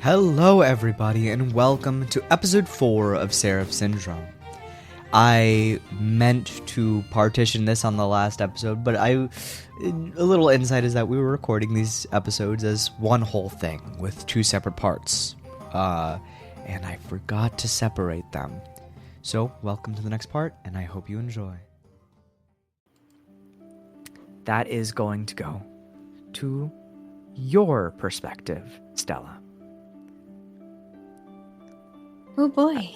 Hello, everybody, and welcome to episode 4 of Seraph Syndrome. I meant to partition this on the last episode, but a little insight is that we were recording these episodes as one whole thing with two separate parts, and I forgot to separate them. So, welcome to the next part, and I hope you enjoy. That is going to go to your perspective, Stella. Oh boy.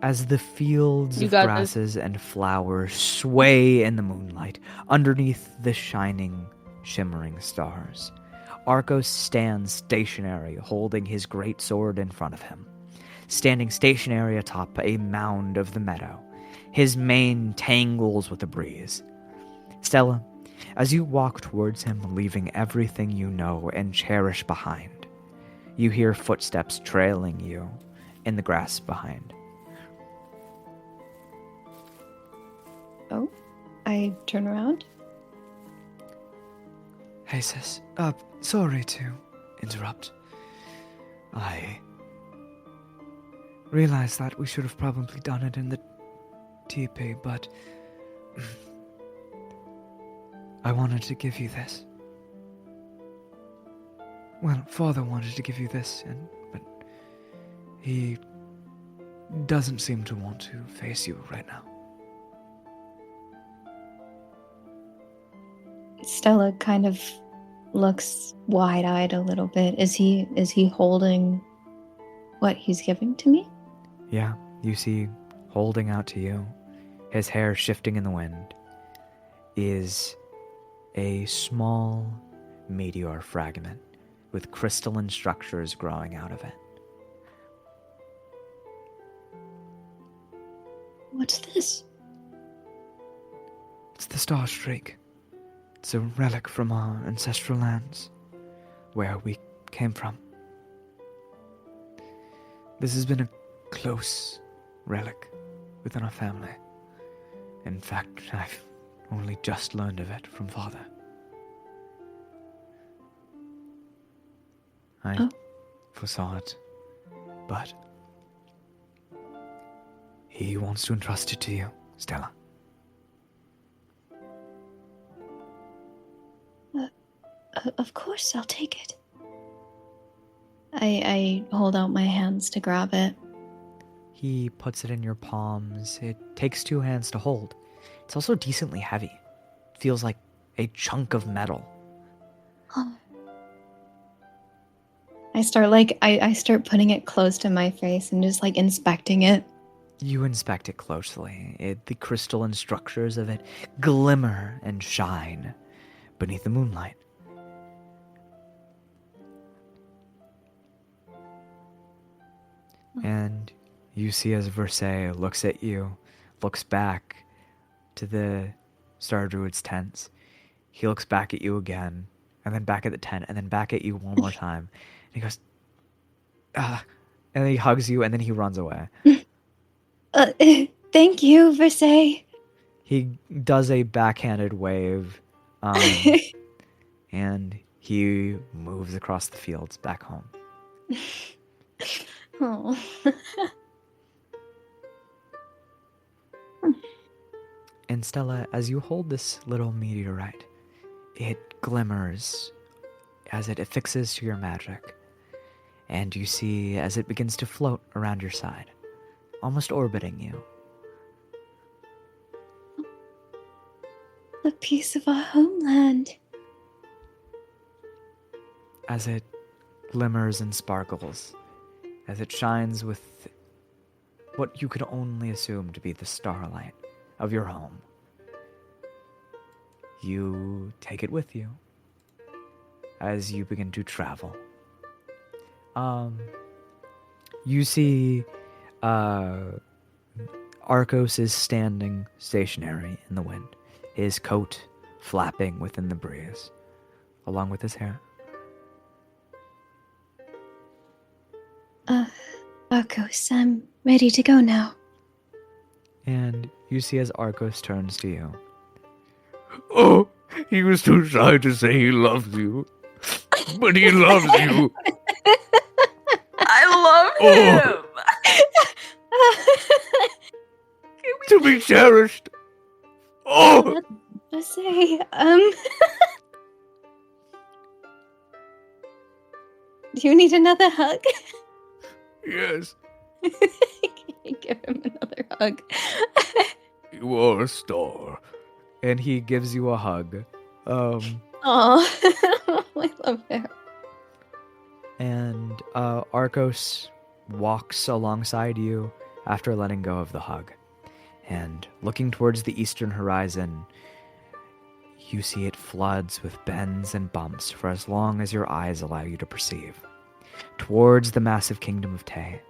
As the fields of grasses and flowers sway in the moonlight underneath the shining, shimmering stars, Arcos stands stationary, holding his great sword in front of him. Standing stationary atop a mound of the meadow, his mane tangles with the breeze. Stella, as you walk towards him, leaving everything you know and cherish behind, you hear footsteps trailing you in the grass behind. Oh, I turn around. Hey sis, sorry to interrupt. I realized that we should have probably done it in the teepee, but I wanted to give you this. Well, Father wanted to give you this, but he doesn't seem to want to face you right now. Stella kind of looks wide-eyed a little bit. Is he holding what he's giving to me? Yeah, you see, holding out to you, his hair shifting in the wind, is a small meteor fragment with crystalline structures growing out of it. What's this? It's the Star Streak. It's a relic from our ancestral lands, where we came from. This has been a close relic within our family. In fact, I've only just learned of it from Father. I foresaw it, but he wants to entrust it to you, Stella. Of course, I'll take it. I hold out my hands to grab it. He puts it in your palms. It takes 2 hands to hold. It's also decently heavy. It feels like a chunk of metal. I start putting it close to my face and just inspecting it. You inspect it closely. The crystalline structures of it glimmer and shine beneath the moonlight. And you see as Versailles looks at you, looks back to the Star Druid's tents. He looks back at you again, and then back at the tent, and then back at you one more time. And he goes, and then he hugs you, and then he runs away. Thank you, Versailles. He does a backhanded wave, and he moves across the fields back home. Oh. And Stella, as you hold this little meteorite, it glimmers as it affixes to your magic. And you see as it begins to float around your side, almost orbiting you. A piece of our homeland. As it glimmers and sparkles, as it shines with what you could only assume to be the starlight of your home, you take it with you as you begin to travel. You see Arcos is standing stationary in the wind, his coat flapping within the breeze, along with his hair. Arcos, I'm ready to go now. And you see as Arcos turns to you. Oh, he was too shy to say he loves you. But he loves you. Oh, to be cherished. Oh, I say, do you need another hug? yes. Give him another hug. You are a star. And he gives you a hug. Oh, I love him. And Arcos walks alongside you after letting go of the hug. And looking towards the eastern horizon, you see it floods with bends and bumps for as long as your eyes allow you to perceive. Towards the massive kingdom of Tay.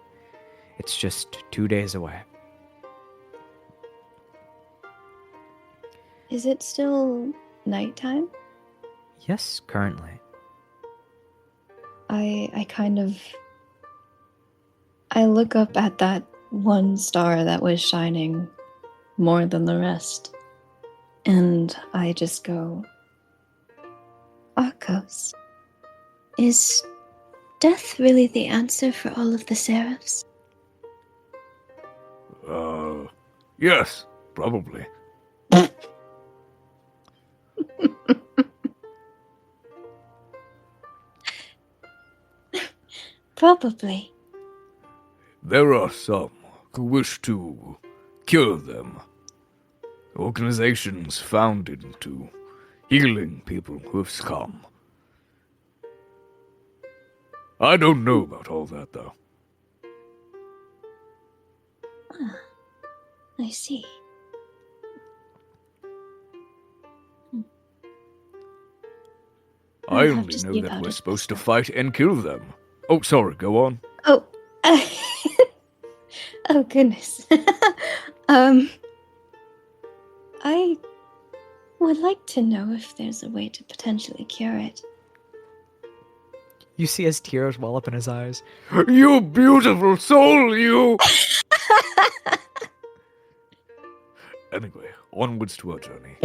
It's just 2 days away. Is it still nighttime? Yes, currently. I look up at that one star that was shining more than the rest, and I just go, Arcos, is death really the answer for all of the Seraphs? Yes, probably. Probably. There are some who wish to cure them. Organizations founded to healing people who have scum. I don't know about all that, though. Ah, I see. I only know that we're supposed to fight and kill them. Oh, sorry, go on. Oh, oh goodness. I would like to know if there's a way to potentially cure it. You see his tears well up in his eyes. You beautiful soul, you! Anyway, onwards to our journey.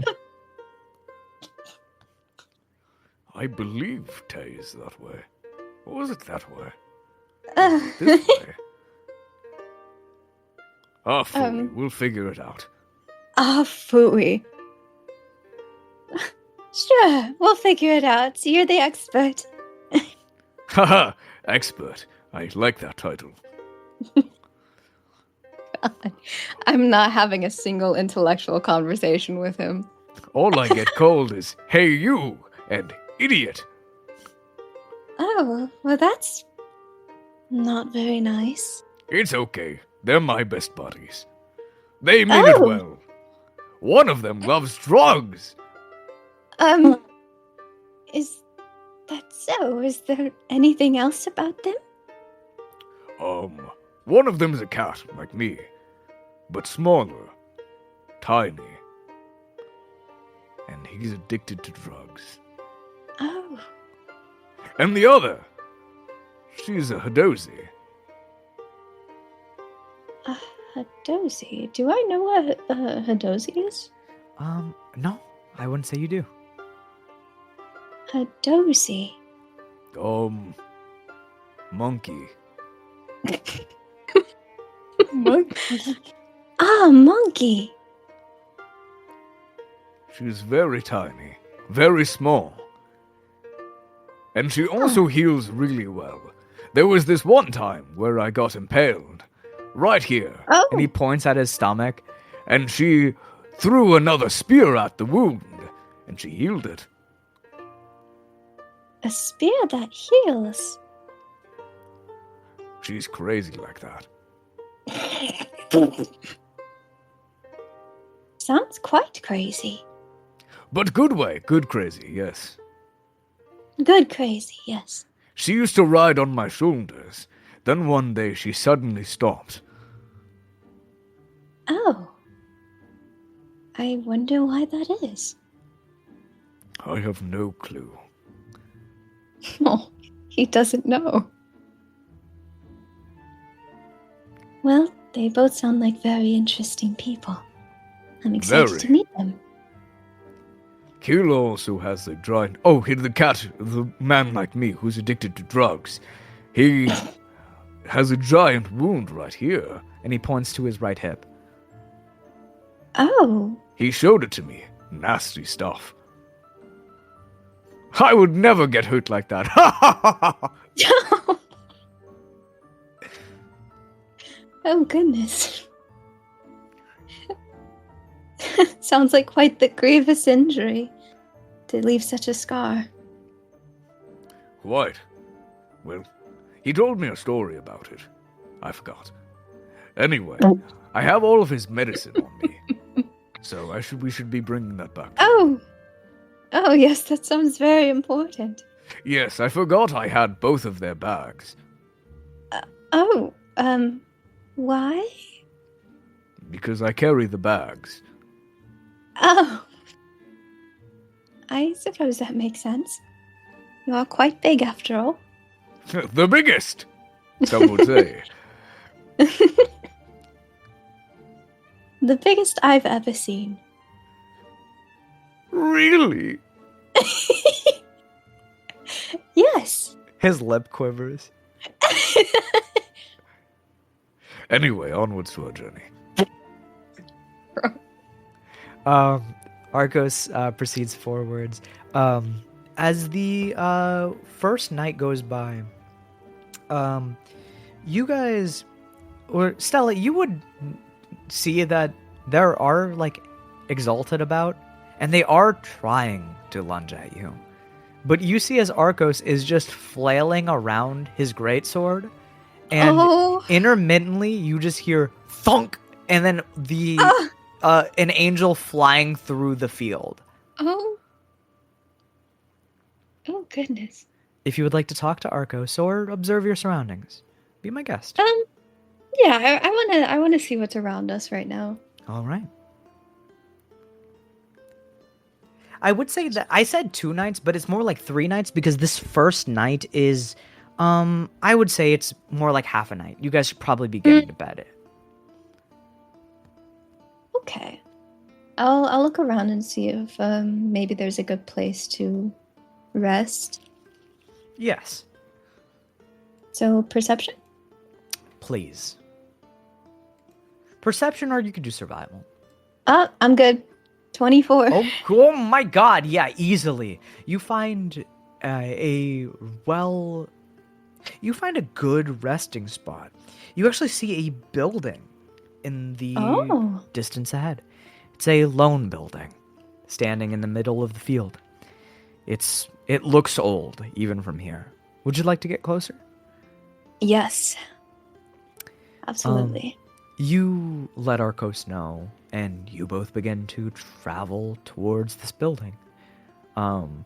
I believe Tay is that way. Or was it that way? This way? Ah, phooey, we'll figure it out. Ah, phooey. Sure, we'll figure it out. You're the expert. Haha, expert. I like that title. God, I'm not having a single intellectual conversation with him. All I get called is, hey you, and idiot. Oh, well that's not very nice. It's okay. They're my best buddies. They mean it well. One of them loves drugs. Is that so? Is there anything else about them? One of them's a cat, like me. But smaller. Tiny. And he's addicted to drugs. Oh. And the other, she's a Hadozi. A Hadozi? Do I know what a Hadozi is? No, I wouldn't say you do. Hadozi. Monkey. Monkey? Ah, monkey. She's very tiny, very small. And she also heals really well. There was this one time where I got impaled. Right here. Oh. And he points at his stomach. And she threw another spear at the wound. And she healed it. A spear that heals. She's crazy like that. Sounds quite crazy. But good way, good crazy, yes. Good crazy, yes. She used to ride on my shoulders. Then one day she suddenly stopped. Oh. I wonder why that is. I have no clue. Oh, he doesn't know. Well, they both sound like very interesting people. I'm excited to meet them. Kilo also has a giant... Oh, the cat, the man like me who's addicted to drugs. He has a giant wound right here. And he points to his right hip. Oh. He showed it to me. Nasty stuff. I would never get hurt like that. Oh, goodness. Sounds like quite the grievous injury to leave such a scar. Quite. Well, he told me a story about it. I forgot. Anyway, I have all of his medicine on me. So we should be bringing that back. Oh! Oh, yes, that sounds very important. Yes, I forgot I had both of their bags. Why? Because I carry the bags. Oh. I suppose that makes sense. You are quite big, after all. The biggest, some would say. The biggest I've ever seen. Really? Yes. His lip quivers. Anyway, onwards to our journey. Arcos proceeds forwards. As the first night goes by, you guys, or Stella, you would see that there are, like, exalted about, and they are trying to lunge at you. But you see as Arcos is just flailing around his greatsword, and intermittently you just hear thunk, and then an angel flying through the field. Oh goodness. If you would like to talk to Arcos or observe your surroundings, be my guest. Yeah, I wanna see what's around us right now. All right. I would say that I said 2 nights, but it's more like 3 nights because this first night is, I would say it's more like half a night. You guys should probably be getting to bed. Okay. I'll look around and see if maybe there's a good place to rest. Yes. So, perception? Please. Perception, or you could do survival. I'm good. 24. Oh my god, yeah, easily. You find a good resting spot. You actually see a building in the distance ahead. It's a lone building, standing in the middle of the field. It looks old, even from here. Would you like to get closer? Yes. Absolutely. You let Arcos know, and you both begin to travel towards this building. And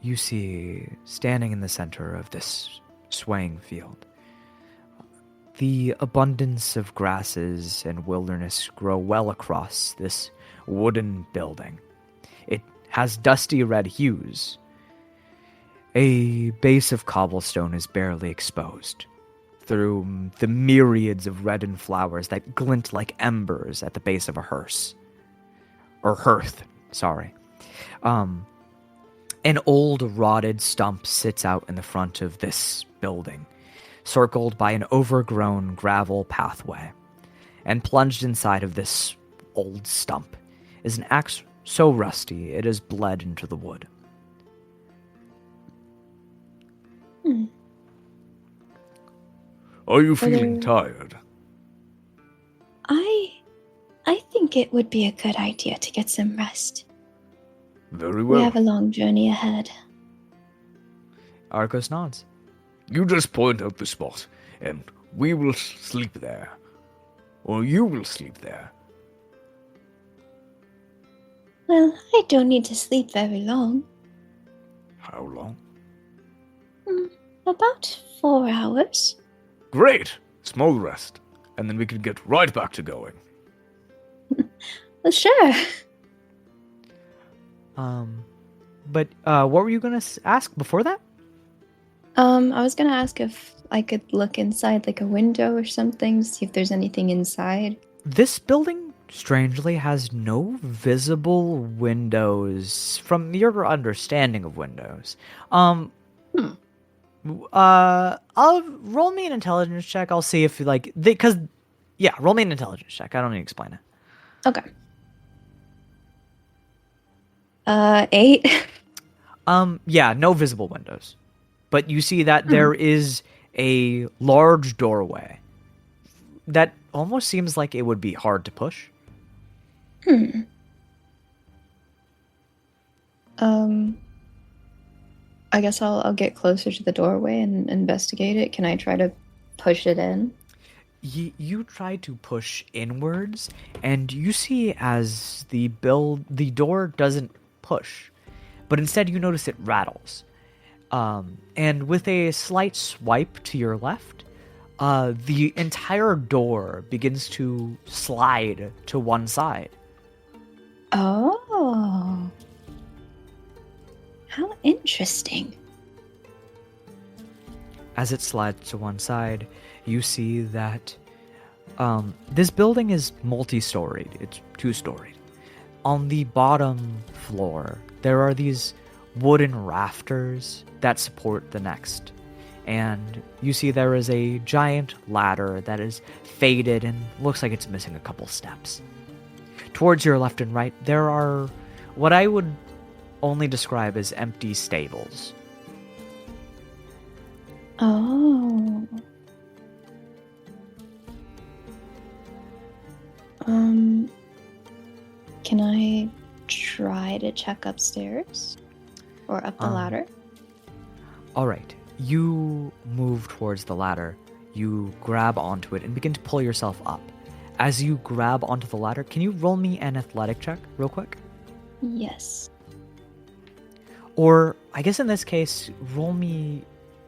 you see, standing in the center of this swaying field, the abundance of grasses and wilderness grow well across this wooden building. It has dusty red hues. A base of cobblestone is barely exposed through the myriads of reddened flowers that glint like embers at the base of a hearth. An old rotted stump sits out in the front of this building, circled by an overgrown gravel pathway. And plunged inside of this old stump is an axe so rusty it has bled into the wood. Are you feeling tired? I think it would be a good idea to get some rest. Very well. We have a long journey ahead. Arcos nods. You just point out the spot, and we will sleep there. Or you will sleep there. Well, I don't need to sleep very long. How long? About 4 hours. Great! Small rest. And then we can get right back to going. Well, sure. But what were you gonna ask before that? I was gonna ask if I could look inside, like a window or something, see if there's anything inside. This building, strangely, has no visible windows from your understanding of windows. I'll roll me an intelligence check. I'll see if like roll me an intelligence check. I don't need to explain it. Okay. 8. Yeah, no visible windows, but you see that there is a large doorway that almost seems like it would be hard to push. I guess I'll get closer to the doorway and investigate it. Can I try to push it in? You try to push inwards, and you see as the door doesn't push, but instead you notice it rattles. And with a slight swipe to your left, the entire door begins to slide to one side. Oh. How interesting. As it slides to one side, you see that this building is multi-storied. It's 2-storied. On the bottom floor, there are these wooden rafters that support the next. And you see there is a giant ladder that is faded and looks like it's missing a couple steps. Towards your left and right, there are what I would only describe as empty stables. Oh. Can I try to check upstairs? Or up the ladder? Alright, you move towards the ladder, you grab onto it and begin to pull yourself up. As you grab onto the ladder, can you roll me an athletic check real quick? Yes. Or, I guess in this case, roll me...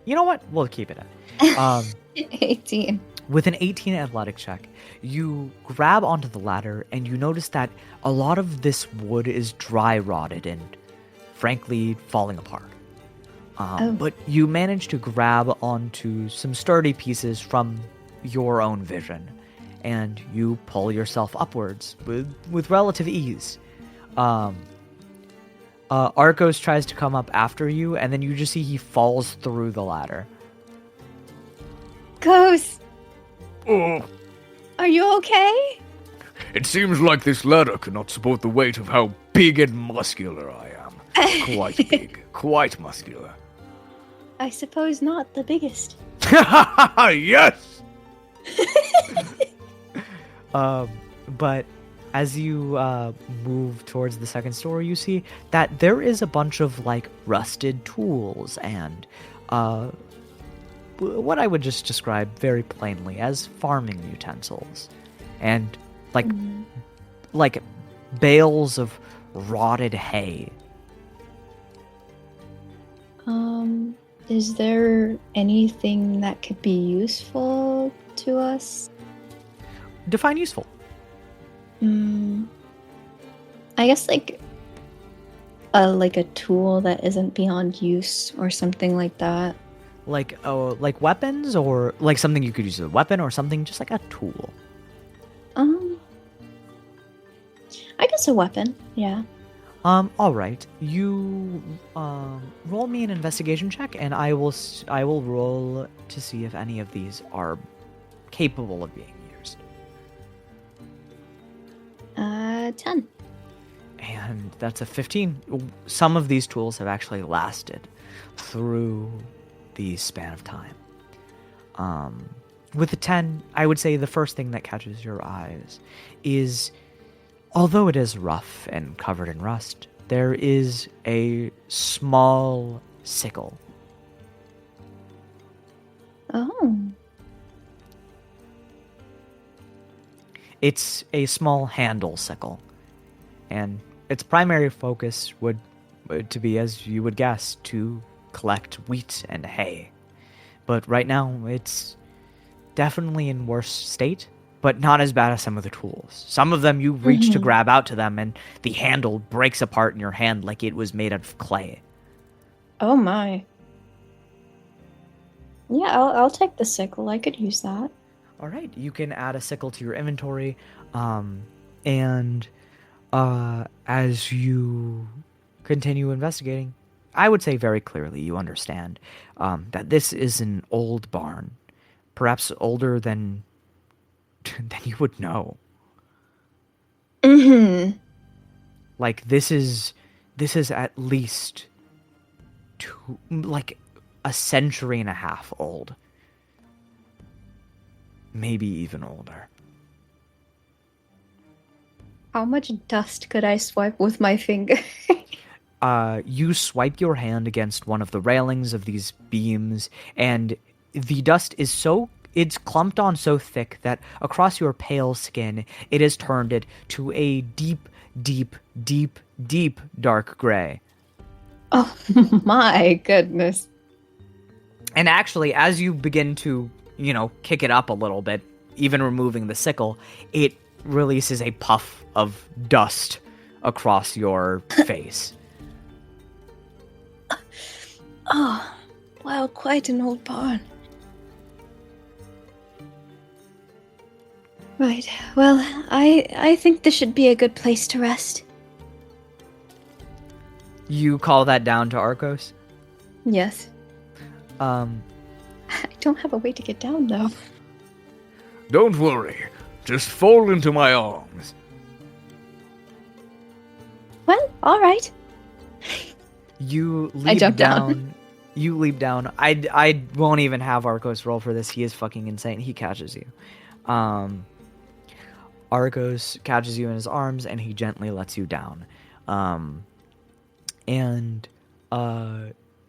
You know what? We'll keep it at. 18. With an 18 athletic check, you grab onto the ladder and you notice that a lot of this wood is dry rotted and, frankly, falling apart. But you manage to grab onto some sturdy pieces from your own vision, and you pull yourself upwards with relative ease. Arcos tries to come up after you, and then you just see he falls through the ladder. Ghost! Oh, Are you okay? it seems like this ladder cannot support the weight of how big and muscular I am. Quite big, quite muscular. I suppose not the biggest. Yes! But as you move towards the second story, you see that there is a bunch of like rusted tools and what I would just describe very plainly as farming utensils, and like bales of rotted hay. Is there anything that could be useful to us? Define useful. I guess like a tool that isn't beyond use or something like that. Like weapons, or like something you could use as a weapon, or something just like a tool. I guess a weapon, yeah. All right. You roll me an investigation check, and I will roll to see if any of these are capable of being used. 10. And that's a 15. Some of these tools have actually lasted through the span of time. With the 10, I would say the first thing that catches your eyes is, although it is rough and covered in rust, there is a small sickle. Oh. It's a small handle sickle, and its primary focus would to be, as you would guess, to collect wheat and hay. But right now, it's definitely in worse state, but not as bad as some of the tools. Some of them you reach to grab out to them, and the handle breaks apart in your hand like it was made out of clay. Oh my. Yeah, I'll take the sickle. I could use that. All right, you can add a sickle to your inventory, and as you continue investigating, I would say very clearly you understand that this is an old barn, perhaps older than you would know. Mm-hmm. Like this is at least like a century and a half old, maybe even older. How much dust could I swipe with my finger? You swipe your hand against one of the railings of these beams, and the dust is it's clumped on so thick that across your pale skin, it has turned it to a deep, deep, deep, deep dark gray. Oh my goodness. And actually, as you begin to, kick it up a little bit, even removing the sickle, it releases a puff of dust across your face. Oh, wow, quite an old barn. Right, well, I think this should be a good place to rest. You call that down to Arcos? Yes. I don't have a way to get down, though. Don't worry. Just fall into my arms. Well, alright. You leap I jump down. You leap down. I won't even have Arcos roll for this. He is fucking insane. He catches you. Arcos catches you in his arms, and he gently lets you down. And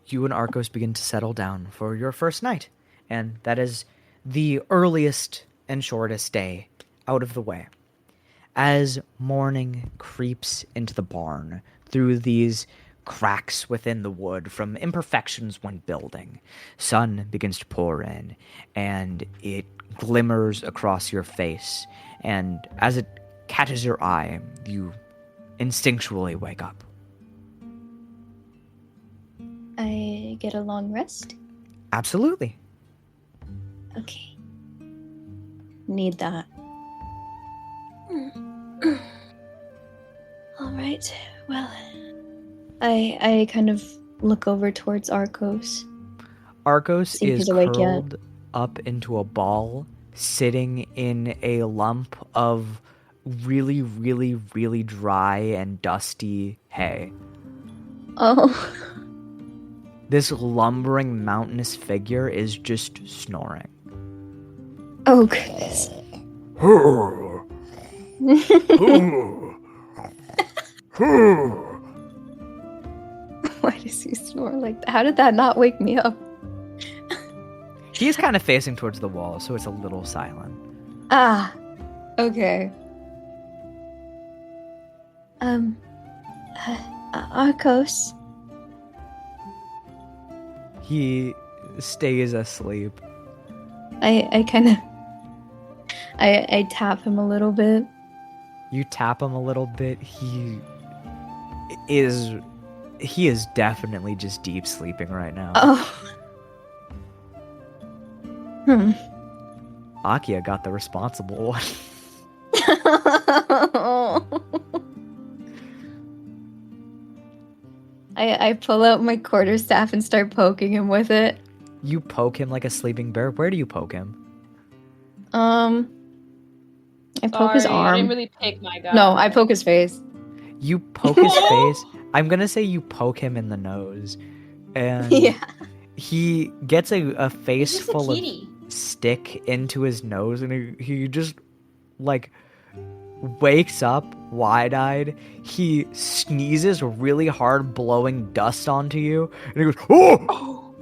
you and Arcos begin to settle down for your first night. And that is the earliest and shortest day out of the way. As morning creeps into the barn through these cracks within the wood from imperfections when building, sun begins to pour in, and it glimmers across your face. And as it catches your eye, you instinctually wake up. I get a long rest? Absolutely. Okay. Need that. Alright, well, I kind of look over towards Arcos. Arcos is curled up into a ball, sitting in a lump of really, really, really dry and dusty hay. Oh. This lumbering mountainous figure is just snoring. Oh, goodness. Why does he snore like that? How did that not wake me up? He's kind of facing towards the wall, so it's a little silent. Ah, okay. Arcos. He stays asleep. I kind of... I tap him a little bit. You tap him a little bit. He is definitely just deep sleeping right now. Oh. Akia got the responsible one. I pull out my quarterstaff and start poking him with it. You poke him like a sleeping bear? Where do you poke him? I poke his arm. I didn't really pick my guy. No, I poke his face. You poke his face? I'm gonna say you poke him in the nose. And yeah. He gets a face full of stick into his nose, and he just, like, wakes up wide-eyed. He sneezes really hard, blowing dust onto you, and he goes, "Oh!"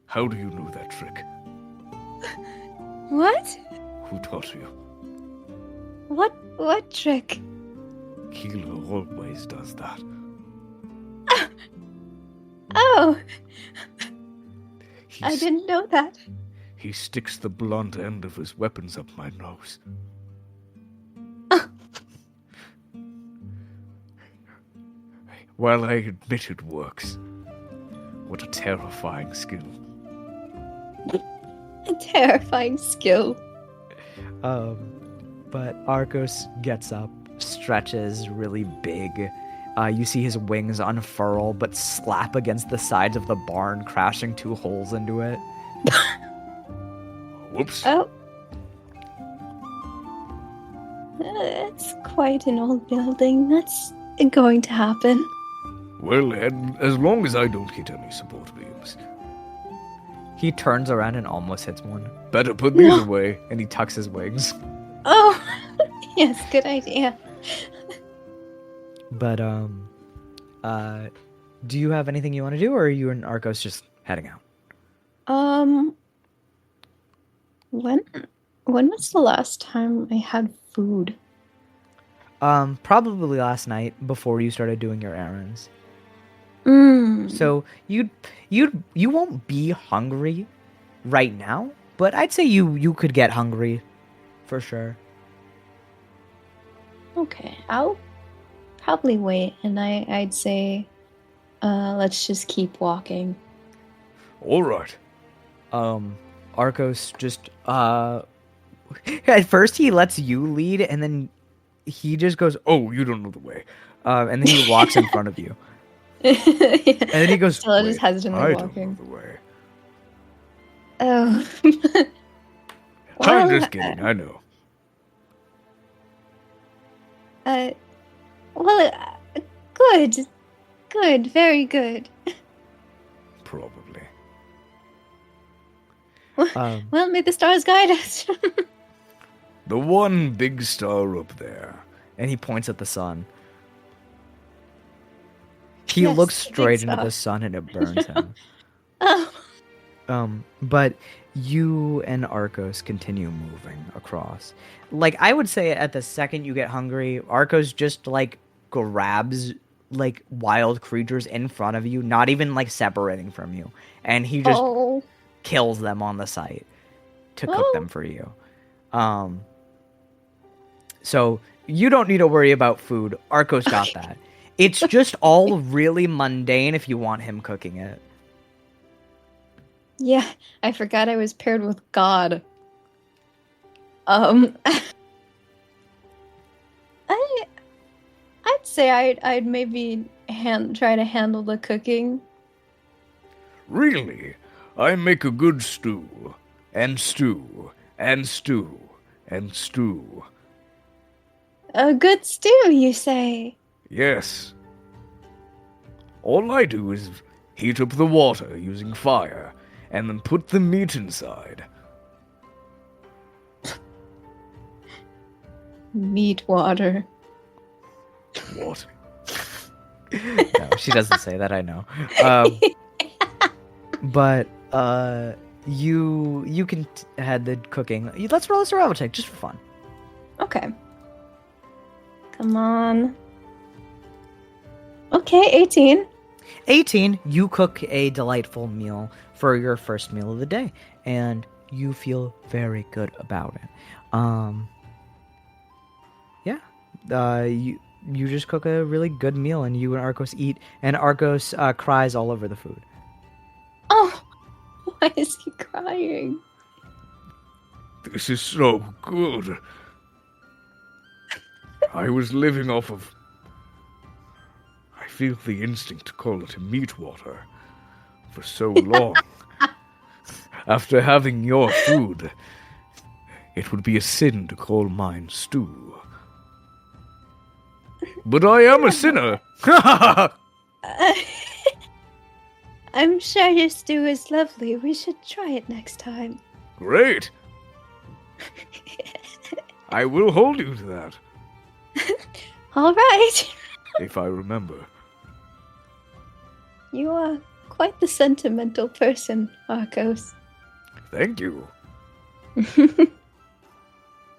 How do you know that trick? What? Who taught you? What trick? Keeler always does that. Oh! I didn't know that. He sticks the blunt end of his weapons up my nose. While I admit it works, what a terrifying skill. A terrifying skill. But Arcos gets up stretches really big. You see his wings unfurl but slap against the sides of the barn, crashing 2 holes into it. Whoops. Oh. It's quite an old building. That's going to happen. Well, and as long as I don't hit any support beams. He turns around and almost hits one. Better put these away. And he tucks his wings. Oh, yes, good idea. But, do you have anything you want to do, or are you and Arcos just heading out? When was the last time I had food? Probably last night before you started doing your errands. So you won't be hungry right now, but I'd say you could get hungry for sure. Okay, I'll probably wait, and I'd say, let's just keep walking. All right. Arcos just at first he lets you lead, and then he just goes, "Oh, you don't know the way," and then he walks in front of you. Yeah. And then he goes, Stella just hesitantly I walking. don't know the way. Oh. I'm just kidding. I know. Good, very good. Probably. Well, may the stars guide us. The one big star up there. And he points at the sun. He Yes, looks the big straight into star. the sun and it burns him. Oh. But you and Arcos continue moving across. Like, I would say at the second you get hungry, Arcos just, like, grabs, like, wild creatures in front of you, not even, like, separating from you. And he just kills them on the site to cook them for you. So you don't need to worry about food. Arcos got that. It's just all really mundane if you want him cooking it. Yeah, I forgot I was paired with God. I'd say I'd maybe try to handle the cooking. Really? I make a good stew. And stew. And stew. And stew. A good stew, you say? Yes. All I do is heat up the water using fire, and then put the meat inside. Meat water. What? No, she doesn't say that, I know. But you can head the cooking. Let's roll a survival check just for fun. Okay. Come on. Okay, 18. 18, you cook a delightful meal for your first meal of the day, and you feel very good about it. You just cook a really good meal, and you and Arcos eat, and Arcos cries all over the food. Oh, why is he crying? This is so good. I was living off of... I feel the instinct to call it meat water for so long. After having your food, it would be a sin to call mine stew. But I am a sinner! I'm sure your stew is lovely. We should try it next time. Great! I will hold you to that, All right. if I remember. You are quite the sentimental person, Arcos. Thank you.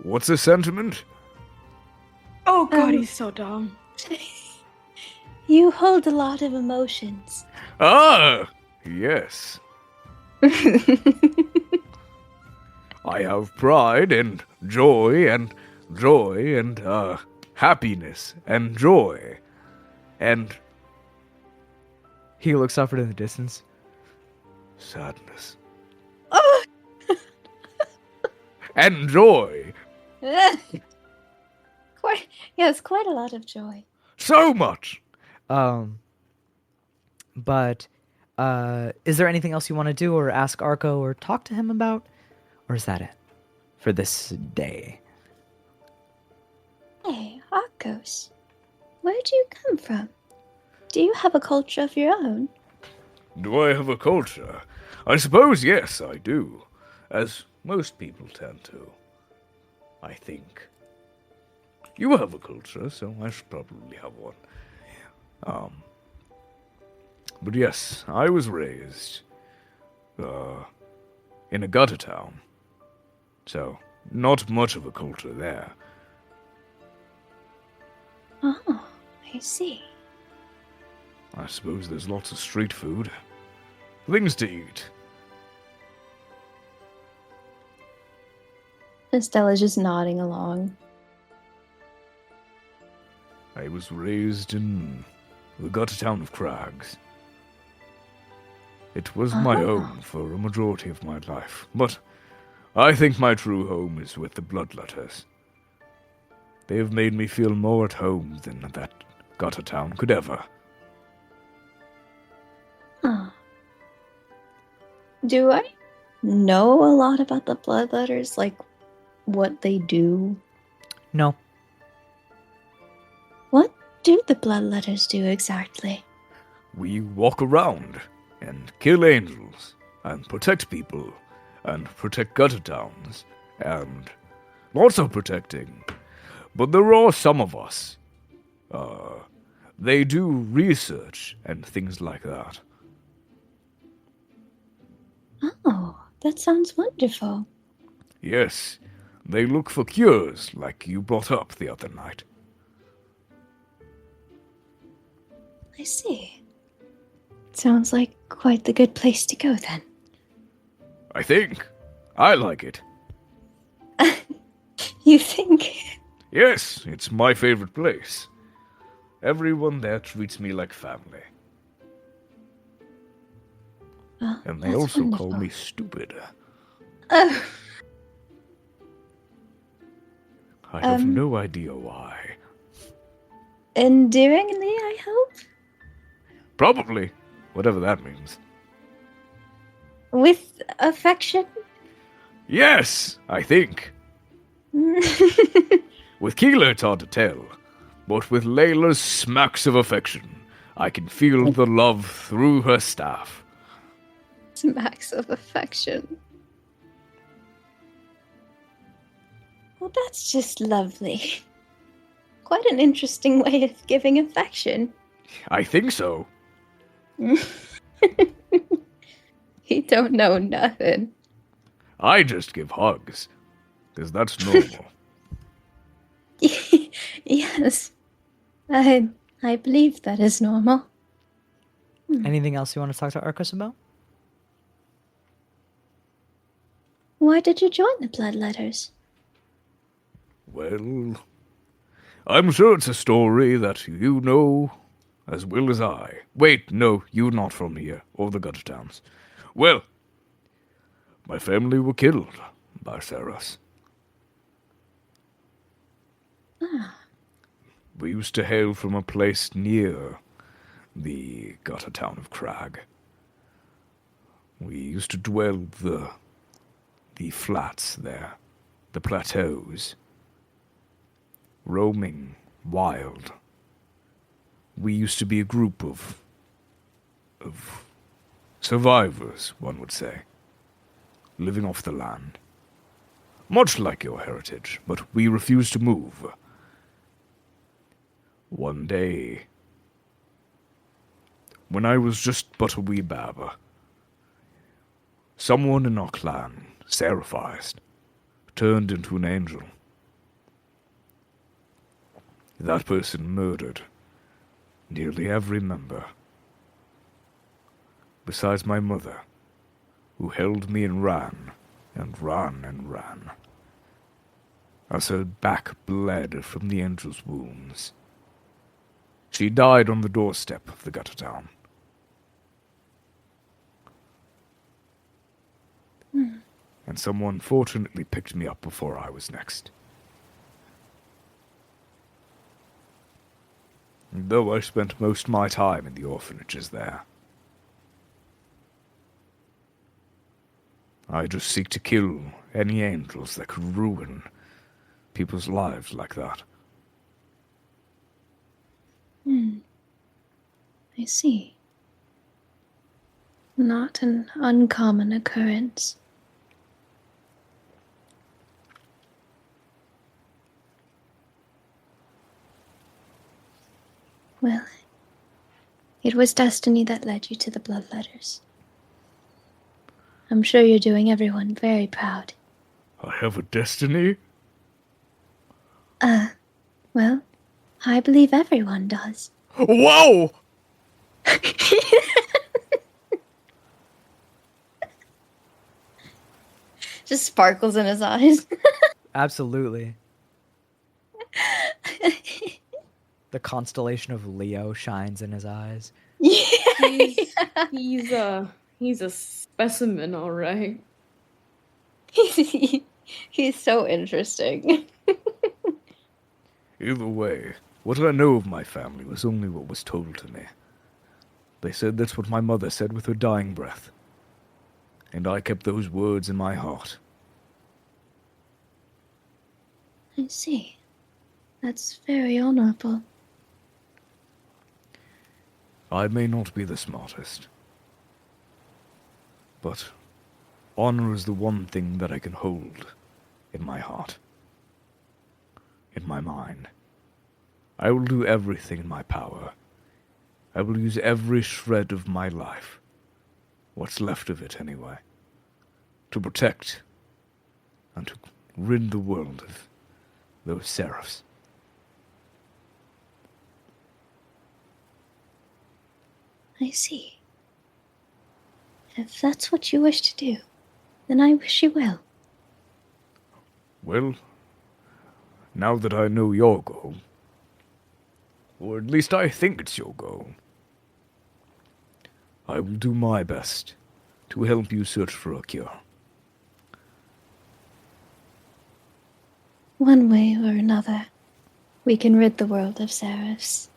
What's a sentiment? Oh god, he's so dumb. You hold a lot of emotions. Ah! Yes. I have pride and joy and happiness and joy. And he looks up into the distance. Sadness. Oh! And joy. Yes, quite a lot of joy. So much! But is there anything else you want to do or ask Arco or talk to him about? Or is that it for this day? Hey, Arcos, where'd you come from? Do you have a culture of your own? Do I have a culture? I suppose yes, I do. As most people tend to. I think. You have a culture, so I should probably have one. But yes, I was raised in a gutter town. So, not much of a culture there. Oh, I see. I suppose there's lots of street food. Things to eat. Estella's just nodding along. I was raised in the gutter town of Crags. It was my home for a majority of my life, but I think my true home is with the Bloodletters. They have made me feel more at home than that gutter town could ever. Huh. Do I know a lot about the Bloodletters? Like, what they do? No. What do the Bloodletters do exactly? We walk around and kill angels, and protect people, and protect gutter towns, and lots of protecting. But there are some of us. They do research and things like that. Oh, that sounds wonderful. Yes, they look for cures like you brought up the other night. I see. Sounds like quite the good place to go then. I think. I like it. You think? Yes, it's my favorite place. Everyone there treats me like family. Oh, And they that's also wonderful. call me stupid. Oh, I have no idea why. endearingly, I hope? Probably. Whatever that means. With affection? Yes, I think. With Keela, it's hard to tell. But with Layla's smacks of affection, I can feel the love through her staff. Smacks of affection. Well, that's just lovely. Quite an interesting way of giving affection. I think so. He don't know nothing. I just give hugs. Because that's normal. Yes, I believe that is normal. Anything else you want to talk to Arcos about? Why did you join the Bloodletters? Well, I'm sure it's a story that you know as well as I. Wait, no, you're not from here, or the gutter towns. Well, my family were killed by Seraph. We used to hail from a place near the gutter town of Crag. We used to dwell the flats there, the plateaus, roaming wild. We used to be a group of survivors, one would say, living off the land. Much like your heritage, but we refused to move. One day, when I was just but a wee bab, someone in our clan, Seraph, turned into an angel. That person murdered nearly every member, besides my mother, who held me and ran, and ran and ran, as her back bled from the angel's wounds. She died on the doorstep of the gutter town. And someone fortunately picked me up before I was next. though I spent most of my time in the orphanages there. I just seek to kill any angels that could ruin people's lives like that. I see. Not an uncommon occurrence. Well, it was destiny that led you to the bloodletters. I'm sure you're doing everyone very proud. I have a destiny? Well, I believe everyone does. Whoa! Just sparkles in his eyes. Absolutely. The constellation of Leo shines in his eyes. He's a specimen, all right. He's so interesting. Either way, what I know of my family was only what was told to me. They said that's what my mother said with her dying breath. And I kept those words in my heart. I see. That's very honorable. I may not be the smartest, but honor is the one thing that I can hold in my heart, in my mind. I will do everything in my power. I will use every shred of my life, what's left of it anyway, to protect and to rid the world of those Seraphs. I see. If that's what you wish to do, then I wish you well. Well, now that I know your goal, or at least I think it's your goal, I will do my best to help you search for a cure. One way or another, we can rid the world of Seraphs.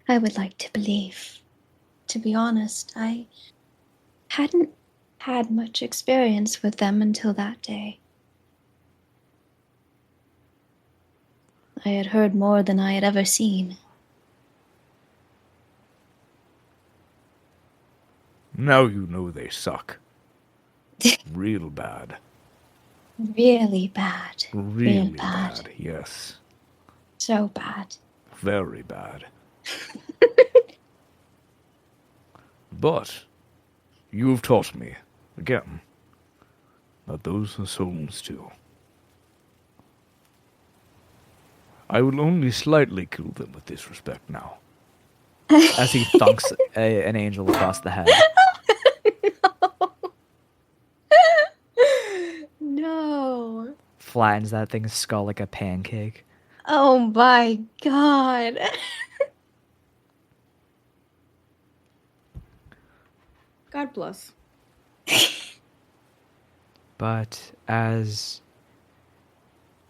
I would like to believe. To be honest, I hadn't had much experience with them until that day. I had heard more than I had ever seen. Now you know they suck. Real bad. Really bad. Really Real bad. bad, yes. So bad. Very bad. But you have taught me, again, that those are souls too. I will only slightly kill them with disrespect now. As he thunks an angel across the head. No. Flattens that thing's skull like a pancake. Oh my god. God bless. But as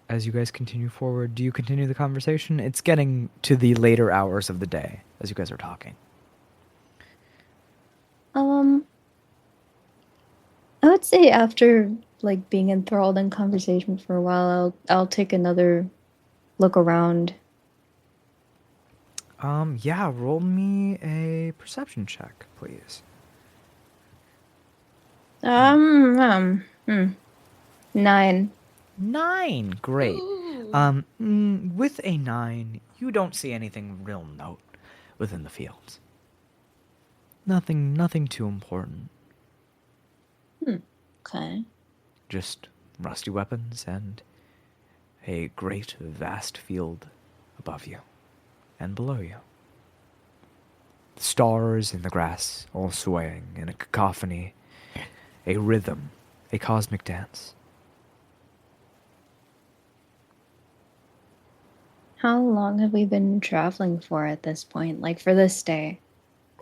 you guys continue forward, do you continue the conversation? It's getting to the later hours of the day as you guys are talking. I would say after like being enthralled in conversation for a while, I'll take another look around. Yeah, roll me a perception check, please. 9. 9, great. With a 9, you don't see anything real note within the fields. Nothing too important. Okay. Just rusty weapons and a great, vast field above you and below you. The stars in the grass all swaying in a cacophony, a rhythm, a cosmic dance. How long have we been traveling for at this point? Like for this day?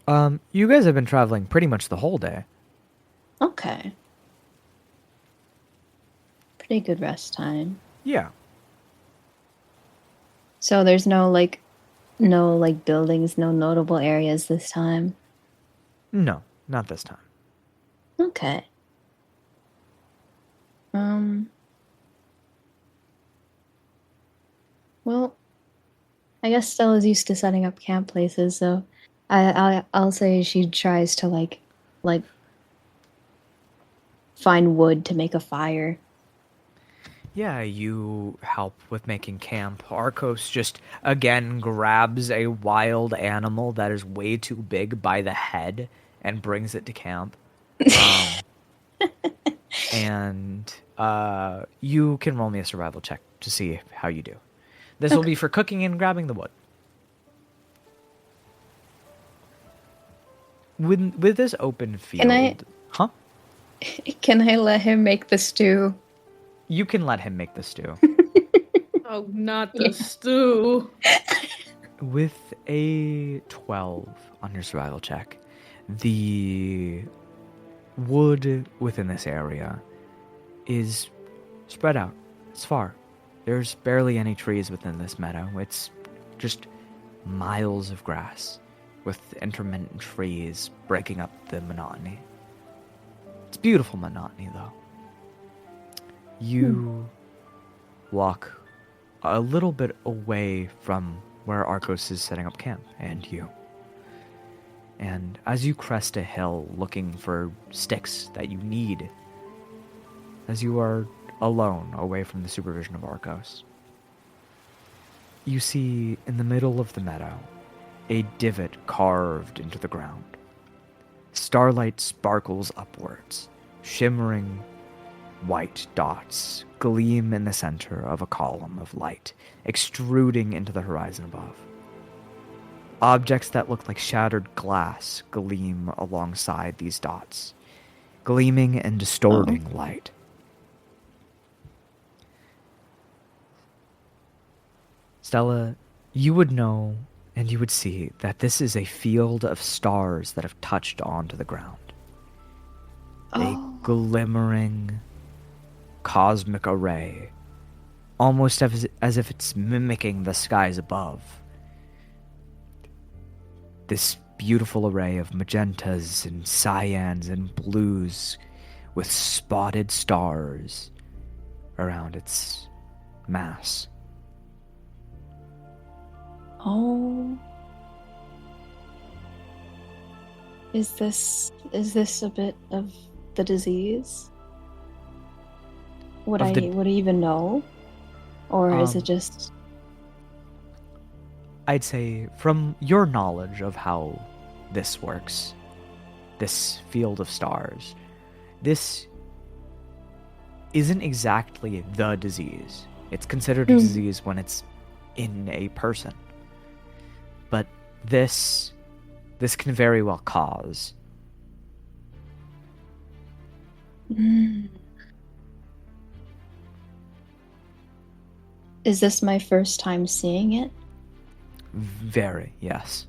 You guys have been traveling pretty much the whole day. Okay. Pretty good rest time. Yeah. So there's no buildings, no notable areas this time. No, not this time. Okay. Well, I guess Stella's used to setting up camp places, so I'll say she tries to like find wood to make a fire. Yeah, you help with making camp. Arcos just again grabs a wild animal that is way too big by the head and brings it to camp. And you can roll me a survival check to see how you do. This will be for cooking and grabbing the wood. With this open field, Can I let him make the stew? You can let him make the stew. Oh, not the stew. With a 12 on your survival check, the wood within this area is spread out. It's far. There's barely any trees within this meadow. It's just miles of grass with intermittent trees breaking up the monotony. It's beautiful monotony, though. You walk a little bit away from where Arcos is setting up camp, and you. And as you crest a hill looking for sticks that you need, as you are alone away from the supervision of Arcos, you see in the middle of the meadow a divot carved into the ground. Starlight sparkles upwards, shimmering white dots gleam in the center of a column of light, extruding into the horizon above. Objects that look like shattered glass gleam alongside these dots, gleaming and distorting light. Stella, you would know and you would see that this is a field of stars that have touched onto the ground. A glimmering cosmic array, almost as if it's mimicking the skies above. This beautiful array of magentas and cyans and blues with spotted stars around its mass. Oh. Is this a bit of the disease? Would I even know? Or is it just... I'd say from your knowledge of how this works, this field of stars, this isn't exactly the disease. It's considered a disease when it's in a person. But this can very well cause. Is this my first time seeing it? Very, yes.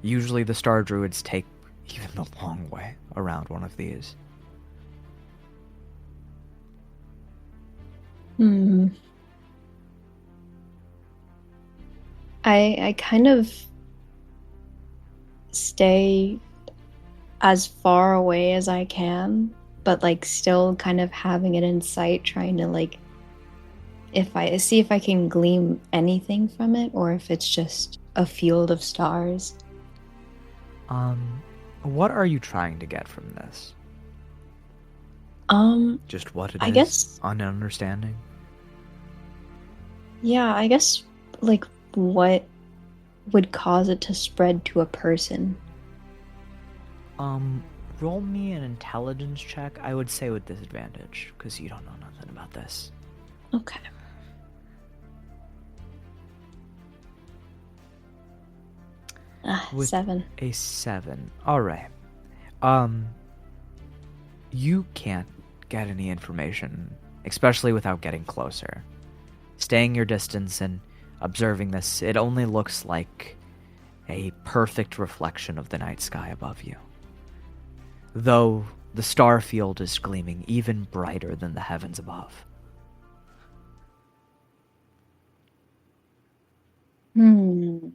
Usually the Star Druids take even the long way around one of these. I kind of stay as far away as I can, but like still kind of having it in sight, trying to like if I can glean anything from it, or if it's just a field of stars. What are you trying to get from this? Just what it is? I guess an understanding? Yeah, I guess like what would cause it to spread to a person? Roll me an intelligence check. I would say with disadvantage, because you don't know nothing about this. Okay. With 7. A 7. Alright. You can't get any information, especially without getting closer. Staying your distance and observing this, it only looks like a perfect reflection of the night sky above you. Though the star field is gleaming even brighter than the heavens above. Hmm.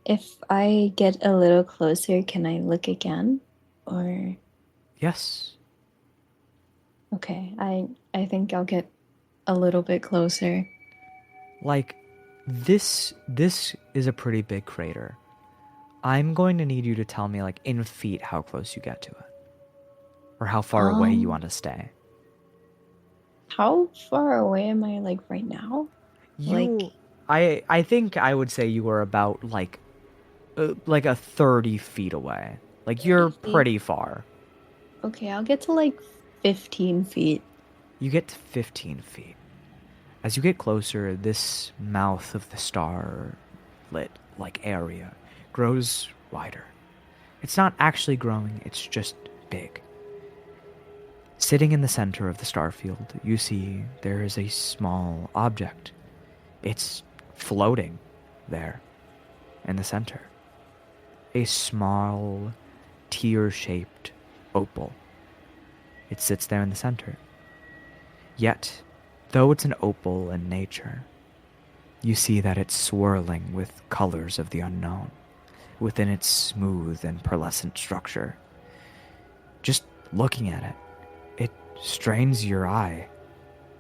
If I get a little closer, can I look again? Or Yes. okay, I think I'll get a little bit closer. Like, this is a pretty big crater. I'm going to need you to tell me, like, in feet how close you get to it. Or how far away you want to stay. How far away am I, like, right now? I think I would say you were about, like a 30 feet away. Like, you're 30 feet? pretty far. Okay, I'll get to, like, 15 feet. You get to 15 feet. As you get closer, this mouth of the star-lit, like, area grows wider. It's not actually growing, it's just big. Sitting in the center of the starfield, you see there is a small object. It's floating there in the center. A small, tear-shaped opal. It sits there in the center. Yet, though it's an opal in nature, you see that it's swirling with colors of the unknown within its smooth and pearlescent structure. Just looking at it, it strains your eye.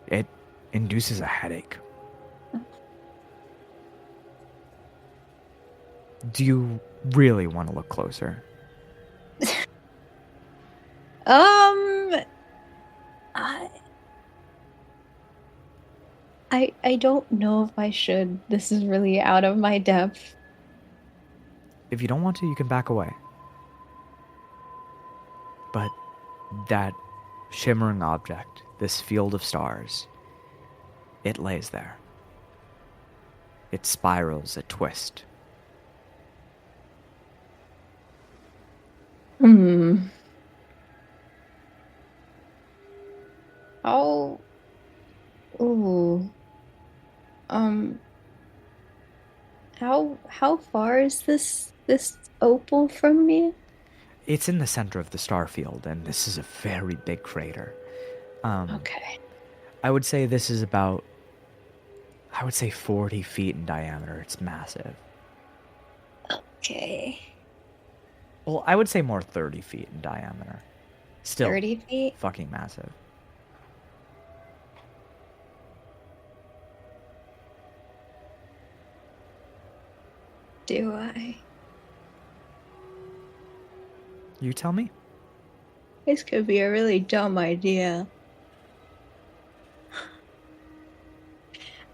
It induces a headache. Do you really want to look closer? I don't know if I should. This is really out of my depth. If you don't want to, you can back away. But that shimmering object, this field of stars, it lays there. It spirals, it twists. Oh. Ooh. How far is this opal from me? It's in the center of the star field, and this is a very big crater. Okay. I would say this is about, 40 feet in diameter. It's massive. Okay. Well, I would say more 30 feet in diameter. Still 30 feet? fucking massive. Do I? You tell me. This could be a really dumb idea.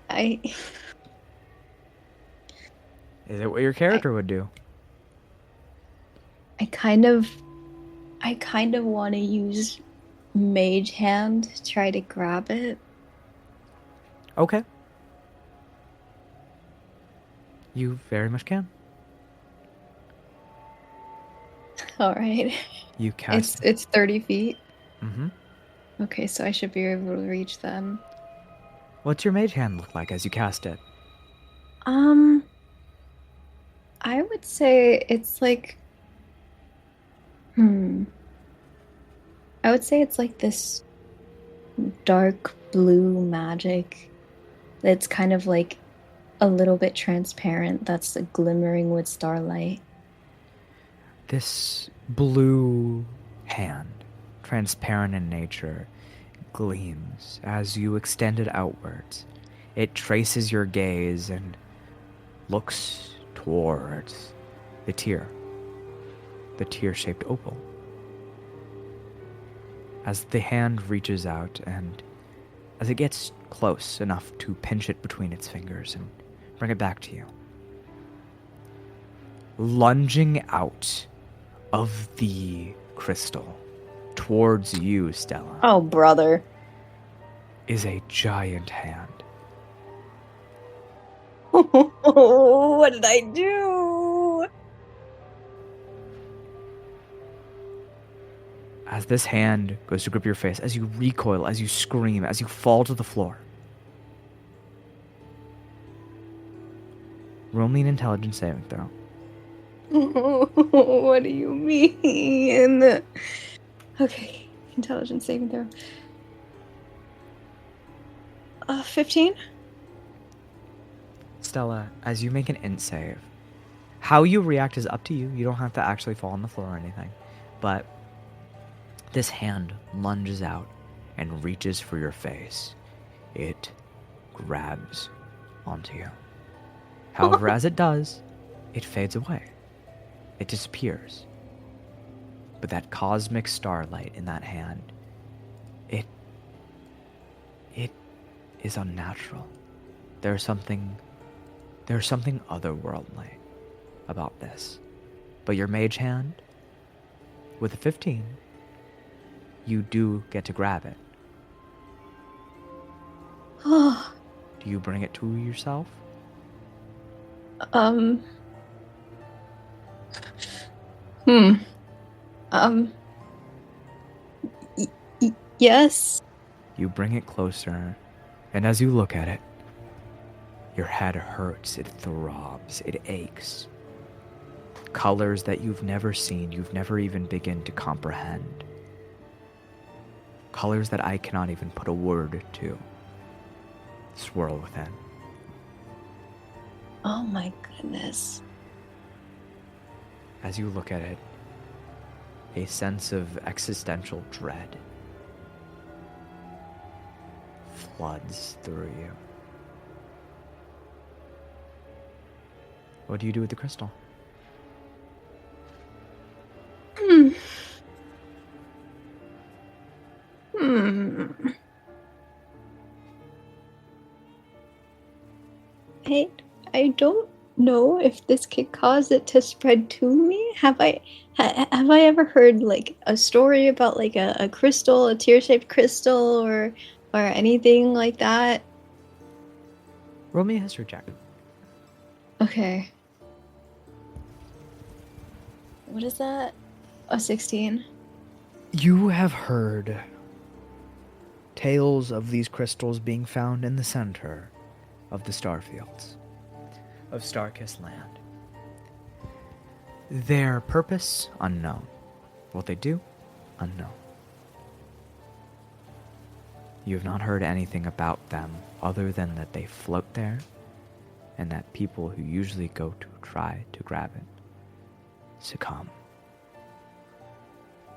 Is it what your character would do? I kind of want to use Mage Hand to try to grab it. Okay. You very much can. All right. You cast. It's 30 feet. Mm-hmm. Okay, so I should be able to reach them. What's your mage hand look like as you cast it? I would say it's like I would say it's like this dark blue magic that's kind of like a little bit transparent, that's glimmering with starlight. This blue hand, transparent in nature, gleams as you extend it outwards. It traces your gaze and looks towards the tear-shaped opal. As the hand reaches out and as it gets close enough to pinch it between its fingers and bring it back to you, lunging out of the crystal towards you, Stella. Oh, brother. Is a giant hand. What did I do? As this hand goes to grip your face, as you recoil, as you scream, as you fall to the floor, roll me an intelligence saving throw. What do you mean? Okay. Intelligence saving throw. 15? Stella, as you make an int save, how you react is up to you. You don't have to actually fall on the floor or anything. But this hand lunges out and reaches for your face. It grabs onto you. However, as it does, it fades away. It disappears. But that cosmic starlight in that hand, it is unnatural. There's something otherworldly about this. But your mage hand, with a 15, you do get to grab it. Oh. Do you bring it to yourself? Yes. You bring it closer, and as you look at it, your head hurts, it throbs, it aches. Colors that you've never seen, you've never even begun to comprehend. Colors that I cannot even put a word to swirl within. Oh my goodness. As you look at it, a sense of existential dread floods through you. What do you do with the crystal? I don't know if this could cause it to spread to me. Have I ever heard like a story about like a crystal, a tear-shaped crystal, or anything like that? Roll me a history check. Okay. What is that? A 16. You have heard tales of these crystals being found in the center of the starfields of Starkiss land. Their purpose, unknown. What they do, unknown. You have not heard anything about them other than that they float there and that people who usually go to try to grab it succumb.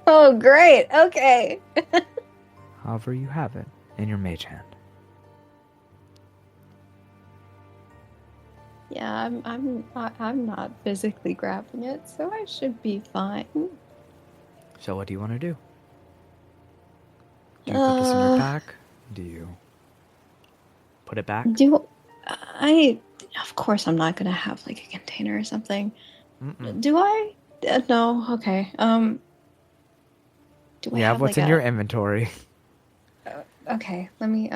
Oh, great. Okay. However, you have it in your mage hand. Yeah, I'm not physically grabbing it, so I should be fine. So what do you want to do? Do you put this in your pack? Do you put it back? Of course I'm not gonna have like a container or something. Mm-mm. Do I? No. Okay. Do I have what's like in your inventory? Okay, let me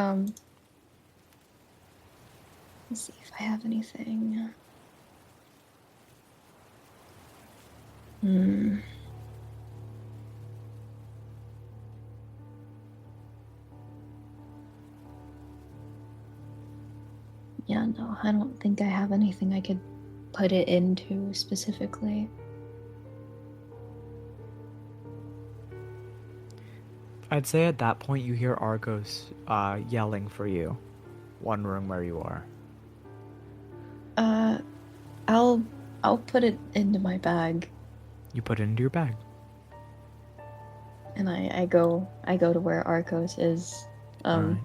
let's see if I have anything. Yeah, no, I don't think I have anything I could put it into specifically. I'd say at that point you hear Argos yelling for you, wondering where you are. I'll put it into my bag. You put it into your bag. And I go to where Arcos is, Right.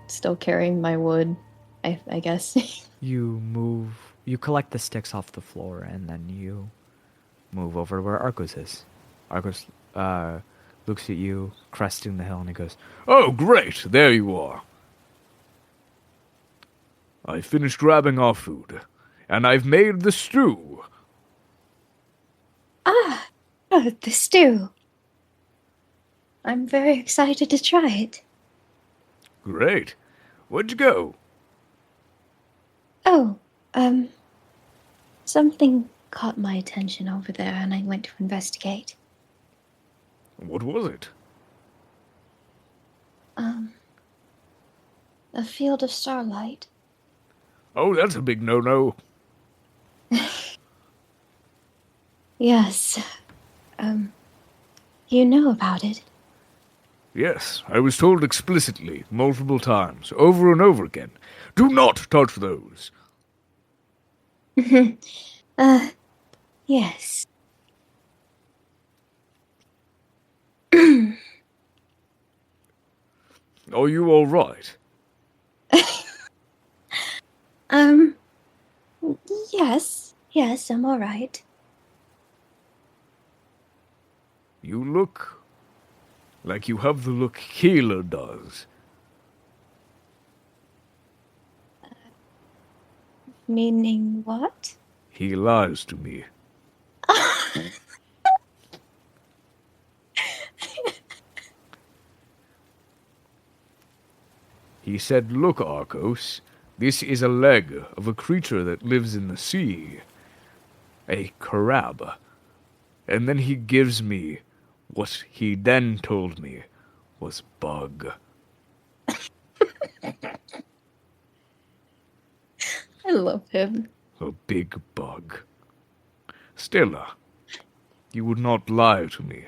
still carrying my wood, I guess. You collect the sticks off the floor, and then you move over to where Arcos is. Arcos looks at you, cresting the hill, and he goes, Oh, great, there you are. I finished grabbing our food, and I've made the stew. Oh, the stew. I'm very excited to try it. Great. Where'd you go? Oh, something caught my attention over there, and I went to investigate. What was it? A field of starlight. Oh, that's a big no-no. Yes. You know about it. Yes, I was told explicitly, multiple times, over and over again. Do not touch those. Yes. Are you all right? Yes, I'm all right. You look like you have the look Keeler does. Meaning what? He lies to me. He said, "Look, Arcos, this is a leg of a creature that lives in the sea. A crab." And then he gives me what he then told me was bug. I love him. A big bug. Stella, you would not lie to me.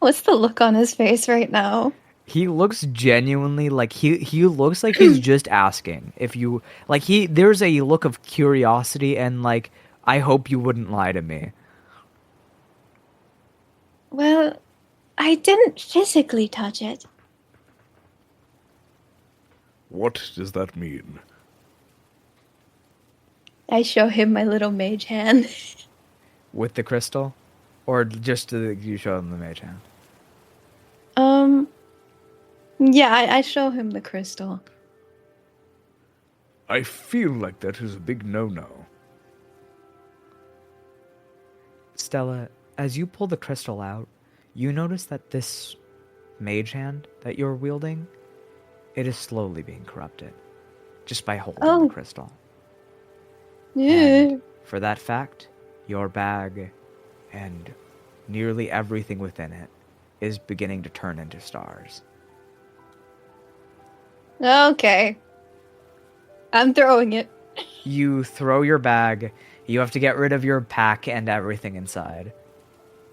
What's the look on his face right now? He looks genuinely like he looks like he's just asking if you like there's a look of curiosity and like I hope you wouldn't lie to me. Well, I didn't physically touch it. What does that mean? I show him my little mage hand. With the crystal? Or just you show him the mage hand? Yeah, I show him the crystal. I feel like that is a big no-no. Stella, as you pull the crystal out, you notice that this mage hand that you're wielding, it is slowly being corrupted just by holding the crystal. Yeah. And for that fact, your bag and nearly everything within it is beginning to turn into stars. Okay. I'm throwing it. You throw your bag. You have to get rid of your pack and everything inside.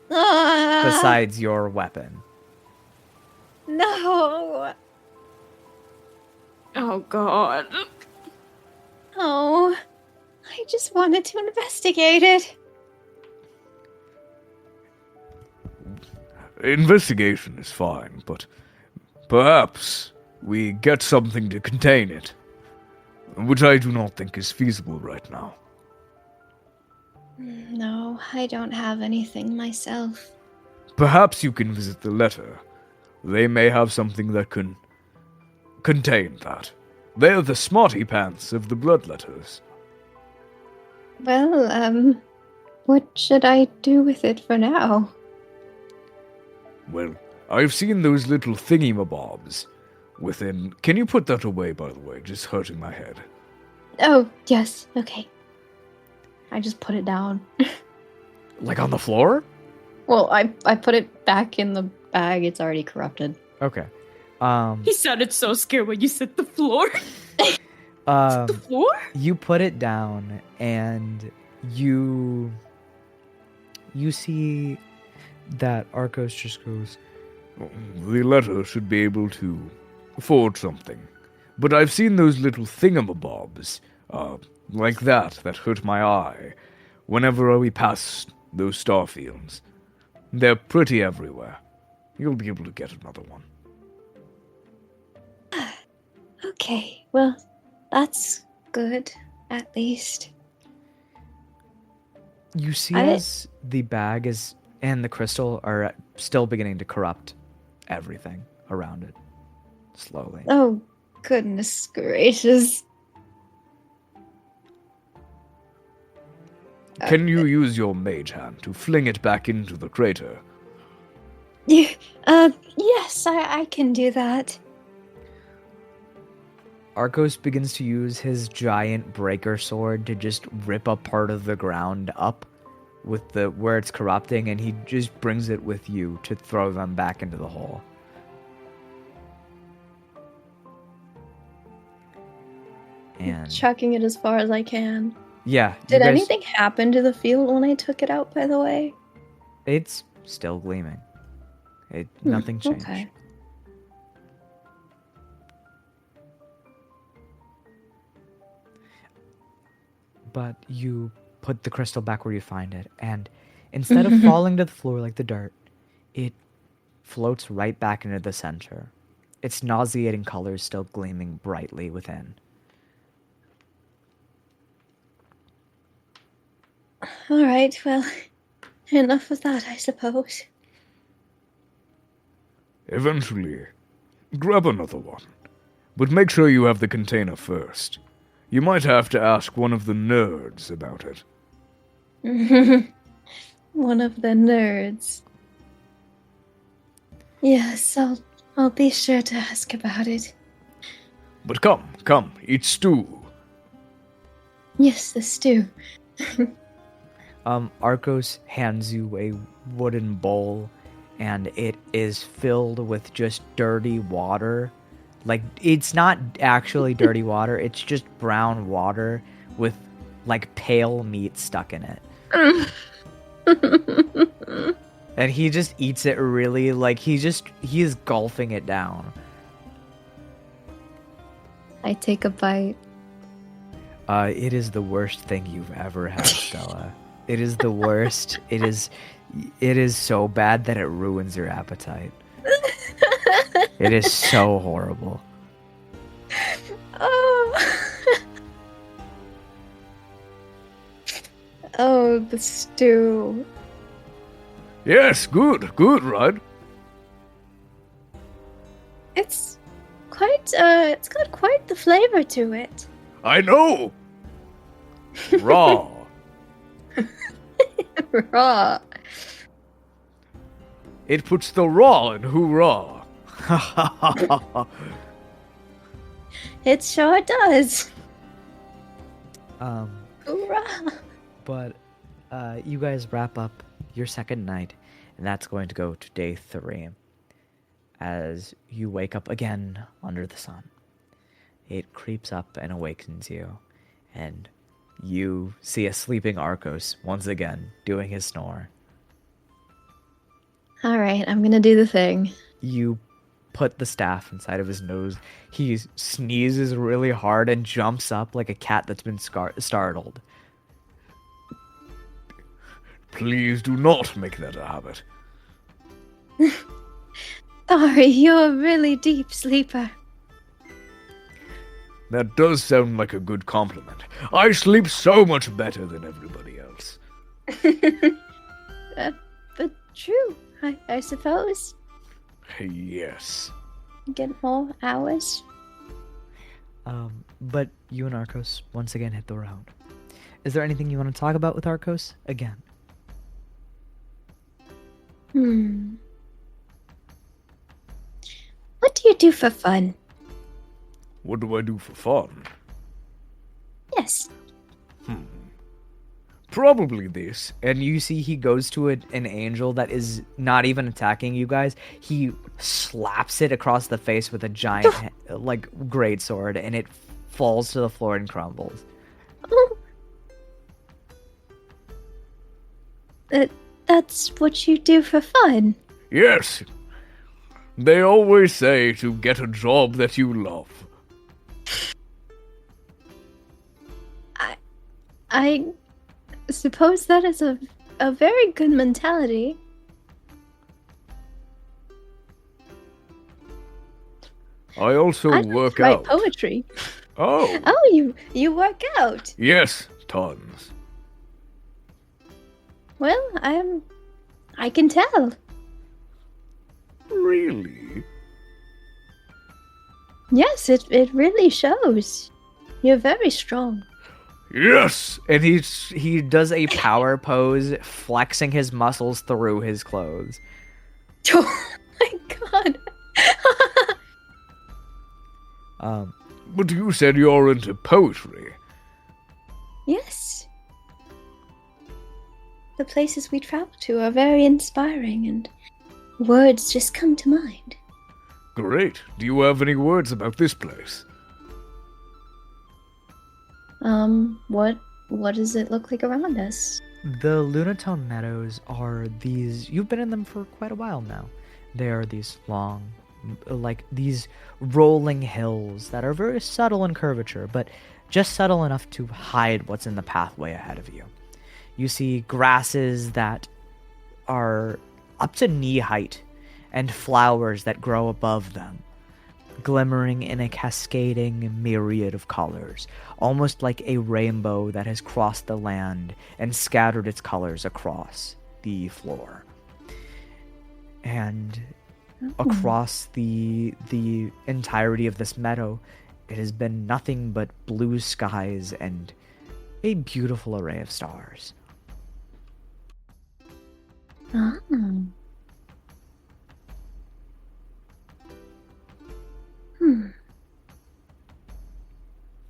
Besides your weapon. No. Oh, God. Oh. I just wanted to investigate it. Investigation is fine, but perhaps we get something to contain it, which I do not think is feasible right now. No, I don't have anything myself. Perhaps you can visit the letter. They may have something that can contain that. They are the smarty pants of the bloodletters. Well, what should I do with it for now? Well, I've seen those little thingy-mabobs within... Can you put that away, by the way? Just hurting my head. Oh, yes, okay. I just put it down. Like on the floor? Well, I put it back in the bag. It's already corrupted. Okay. He sounded so scared when you said the floor. The floor? You put it down and you see that Arcos just goes, The letter should be able to forge something. But I've seen those little thingamabobs, like that hurt my eye, whenever we pass those star fields. They're pretty everywhere. You'll be able to get another one. Okay, well, that's good, at least. You see as the bag is and the crystal are still beginning to corrupt everything around it. Slowly. Oh, goodness gracious. Can you use your mage hand to fling it back into the crater? Yes, I can do that. Arcos begins to use his giant breaker sword to just rip a part of the ground up with the where it's corrupting, and he just brings it with you to throw them back into the hole. And Chucking it as far as I can. yeah. Did anything happen to the field when I took it out, by the way? It's still gleaming. Nothing changed. Okay. But you put the crystal back where you find it, and instead of falling to the floor like the dirt, it floats right back into the center. Its nauseating colors still gleaming brightly within. All right, well, enough of that, I suppose. Eventually, grab another one. But make sure you have the container first. You might have to ask one of the nerds about it. One of the nerds. Yes, I'll be sure to ask about it. But come, eat stew. Yes, the stew. Arcos hands you a wooden bowl, and it is filled with just dirty water. Like, it's not actually dirty water, it's just brown water with, like, pale meat stuck in it. And he just eats it really, like, he is gulping it down. I take a bite. It is the worst thing you've ever had, Stella. It is the worst. It is so bad that it ruins your appetite. It is so horrible. Oh. Oh, the stew. Yes, good, right? It's got quite the flavor to it. I know! Raw. Raw. It puts the raw in hoorah. It sure does. Um, Hoorah. but you guys wrap up your second night, and that's going to go to day 3. As you wake up again under the sun, it creeps up and awakens you, and you see a sleeping Arcos once again doing his snore. All right, I'm gonna do the thing. You put the staff inside of his nose. He sneezes really hard and jumps up like a cat that's been startled. Please do not make that a habit. Sorry, you're a really deep sleeper. That does sound like a good compliment. I sleep so much better than everybody else. But true, I suppose. Yes. Get more hours. But you and Arcos once again hit the road. Is there anything you want to talk about with Arcos again? What do you do for fun? What do I do for fun? Yes. Probably this. And you see he goes to an angel that is not even attacking you guys. He slaps it across the face with a giant, like, greatsword, and it falls to the floor and crumbles. That's what you do for fun. Yes. They always say to get a job that you love. I suppose that is a very good mentality. I also I work write out. poetry. Oh. Oh, you work out. Yes, tons. Well, I can tell. Really? Yes, it really shows. You're very strong. Yes! And he does a power pose, flexing his muscles through his clothes. Oh my god. But you said you're into poetry. Yes. The places we travel to are very inspiring, and words just come to mind. Great. Do you have any words about this place? What does it look like around us? The Lunatone Meadows are these... You've been in them for quite a while now. There are these long, like these rolling hills that are very subtle in curvature, but just subtle enough to hide what's in the pathway ahead of you. You see grasses that are up to knee height and flowers that grow above them, glimmering in a cascading myriad of colors, almost like a rainbow that has crossed the land and scattered its colors across the floor. And across the entirety of this meadow, it has been nothing but blue skies and a beautiful array of stars. Ah.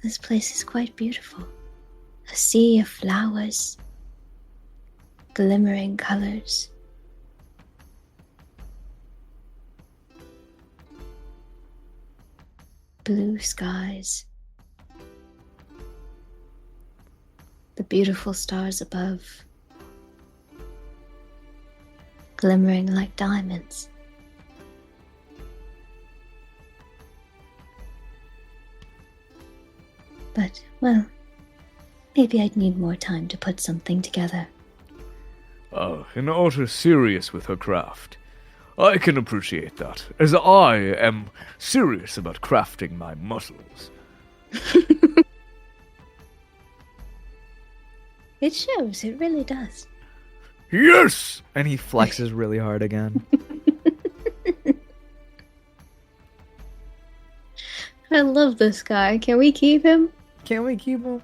This place is quite beautiful. A sea of flowers, glimmering colors. Blue skies. The beautiful stars above, glimmering like diamonds. But, well, maybe I'd need more time to put something together. An otter serious with her craft. I can appreciate that, as I am serious about crafting my muscles. It shows, it really does. Yes! And he flexes really hard again. I love this guy. Can we keep him? Can we keep him?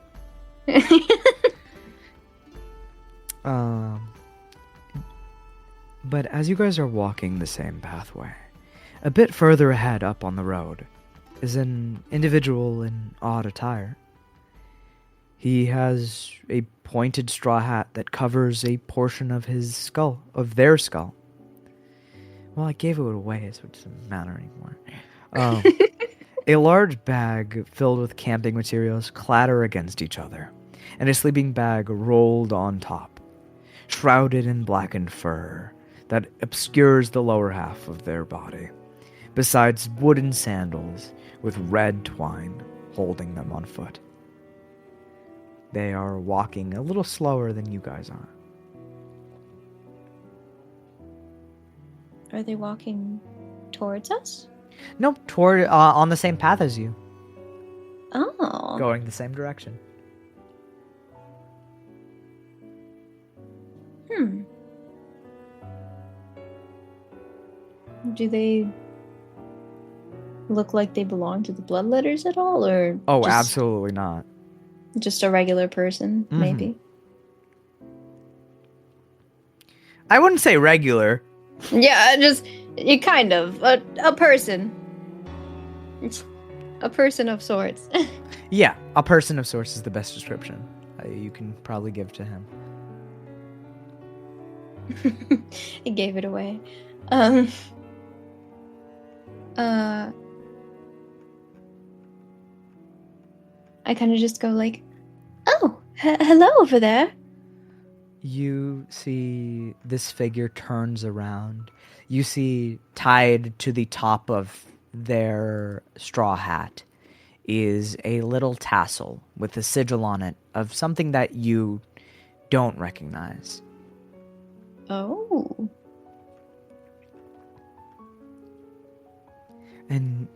But as you guys are walking the same pathway, a bit further ahead up on the road is an individual in odd attire. He has a pointed straw hat that covers a portion of his skull, of their skull. Well, I gave it away, so it doesn't matter anymore. A large bag filled with camping materials clatter against each other, and a sleeping bag rolled on top, shrouded in blackened fur that obscures the lower half of their body, besides wooden sandals with red twine holding them on foot. They are walking a little slower than you guys are. Are they walking towards us? Nope, toward on the same path as you, Oh. going the same direction. Do they look like they belong to the Bloodletters at all, or Oh, just, absolutely not. just a regular person, maybe? I wouldn't say regular. Yeah, just you kind of a person. A person of sorts. Yeah, a person of sorts is the best description you can probably give to him. He gave it away. I kind of just go like, "Oh, hello over there." You see this figure turns around. You see tied to the top of their straw hat is a little tassel with a sigil on it of something that you don't recognize. Oh. And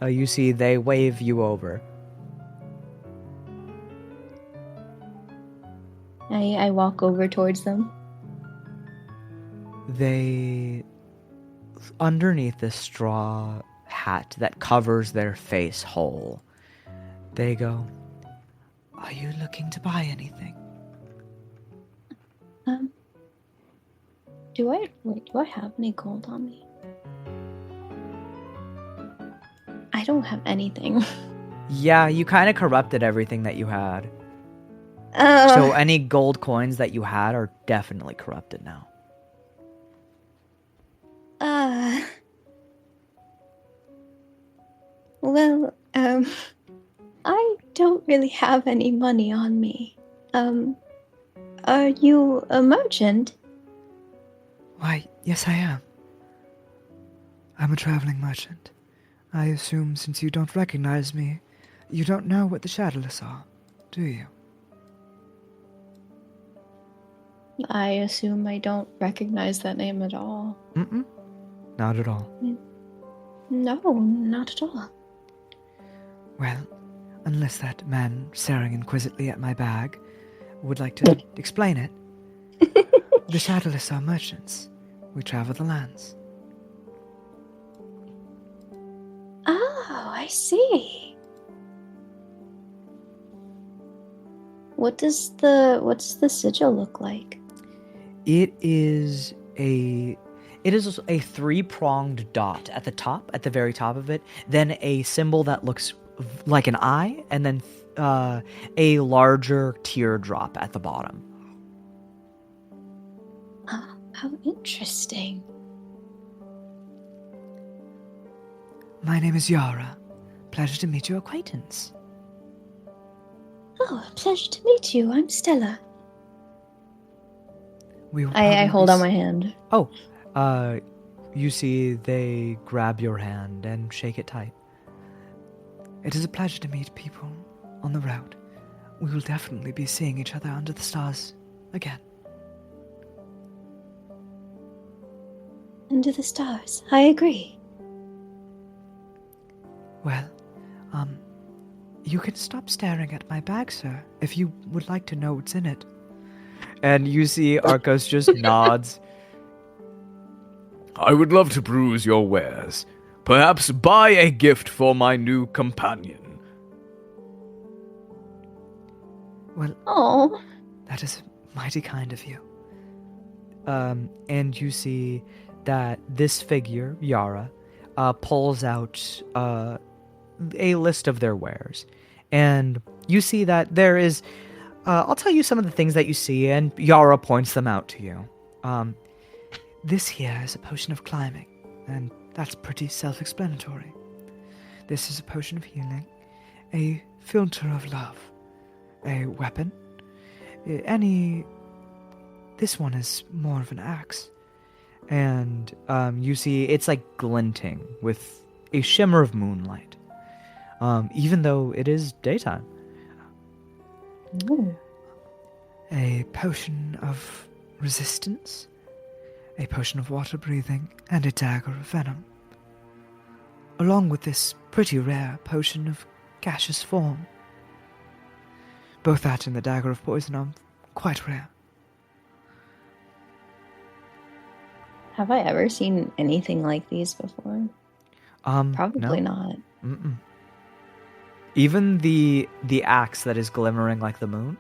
you see they wave you over. I walk over towards them. They, underneath this straw hat that covers their face whole, they go, "Are you looking to buy anything?" Do I have any gold on me? I don't have anything. Yeah, you kind of corrupted everything that you had. So any gold coins that you had are definitely corrupted now. Well, I don't really have any money on me. Are you a merchant? Why, yes I am. I'm a traveling merchant. I assume since you don't recognize me, you don't know what the Shadowless are, do you? I assume I don't recognize that name at all. Mm-mm. Not at all. No, not at all. Well, unless that man staring inquisitively at my bag would like to explain it. The Shadowless are merchants. We travel the lands. Oh, I see. What's the sigil look like? It is a three-pronged dot at the top, at the very top of it, then a symbol that looks like an eye, and then a larger teardrop at the bottom. Oh, how interesting. My name is Yara. Pleasure to meet your acquaintance. Oh, a pleasure to meet you. I'm Stella. I hold out my hand. Oh, you see they grab your hand and shake it tight. It is a pleasure to meet people on the road. We will definitely be seeing each other under the stars again. Under the stars. I agree. Well, you can stop staring at my bag, sir, if you would like to know what's in it. And you see Arcos just nods. I would love to peruse your wares. Perhaps buy a gift for my new companion. Well, Oh, that is mighty kind of you. And you see that this figure, Yara, pulls out a list of their wares. And you see that there is... I'll tell you some of the things that you see, and Yara points them out to you. This here is a potion of climbing, and that's pretty self-explanatory. This is a potion of healing, a filter of love, a weapon, this one is more of an axe. And you see it's like glinting with a shimmer of moonlight, even though it is daytime. ooh. A potion of resistance, a potion of water breathing, and a dagger of venom. Along with this pretty rare potion of gaseous form. Both that and the dagger of poison are quite rare. Have I ever seen anything like these before? Probably no. not. Mm-mm. Even the axe that is glimmering like the moon,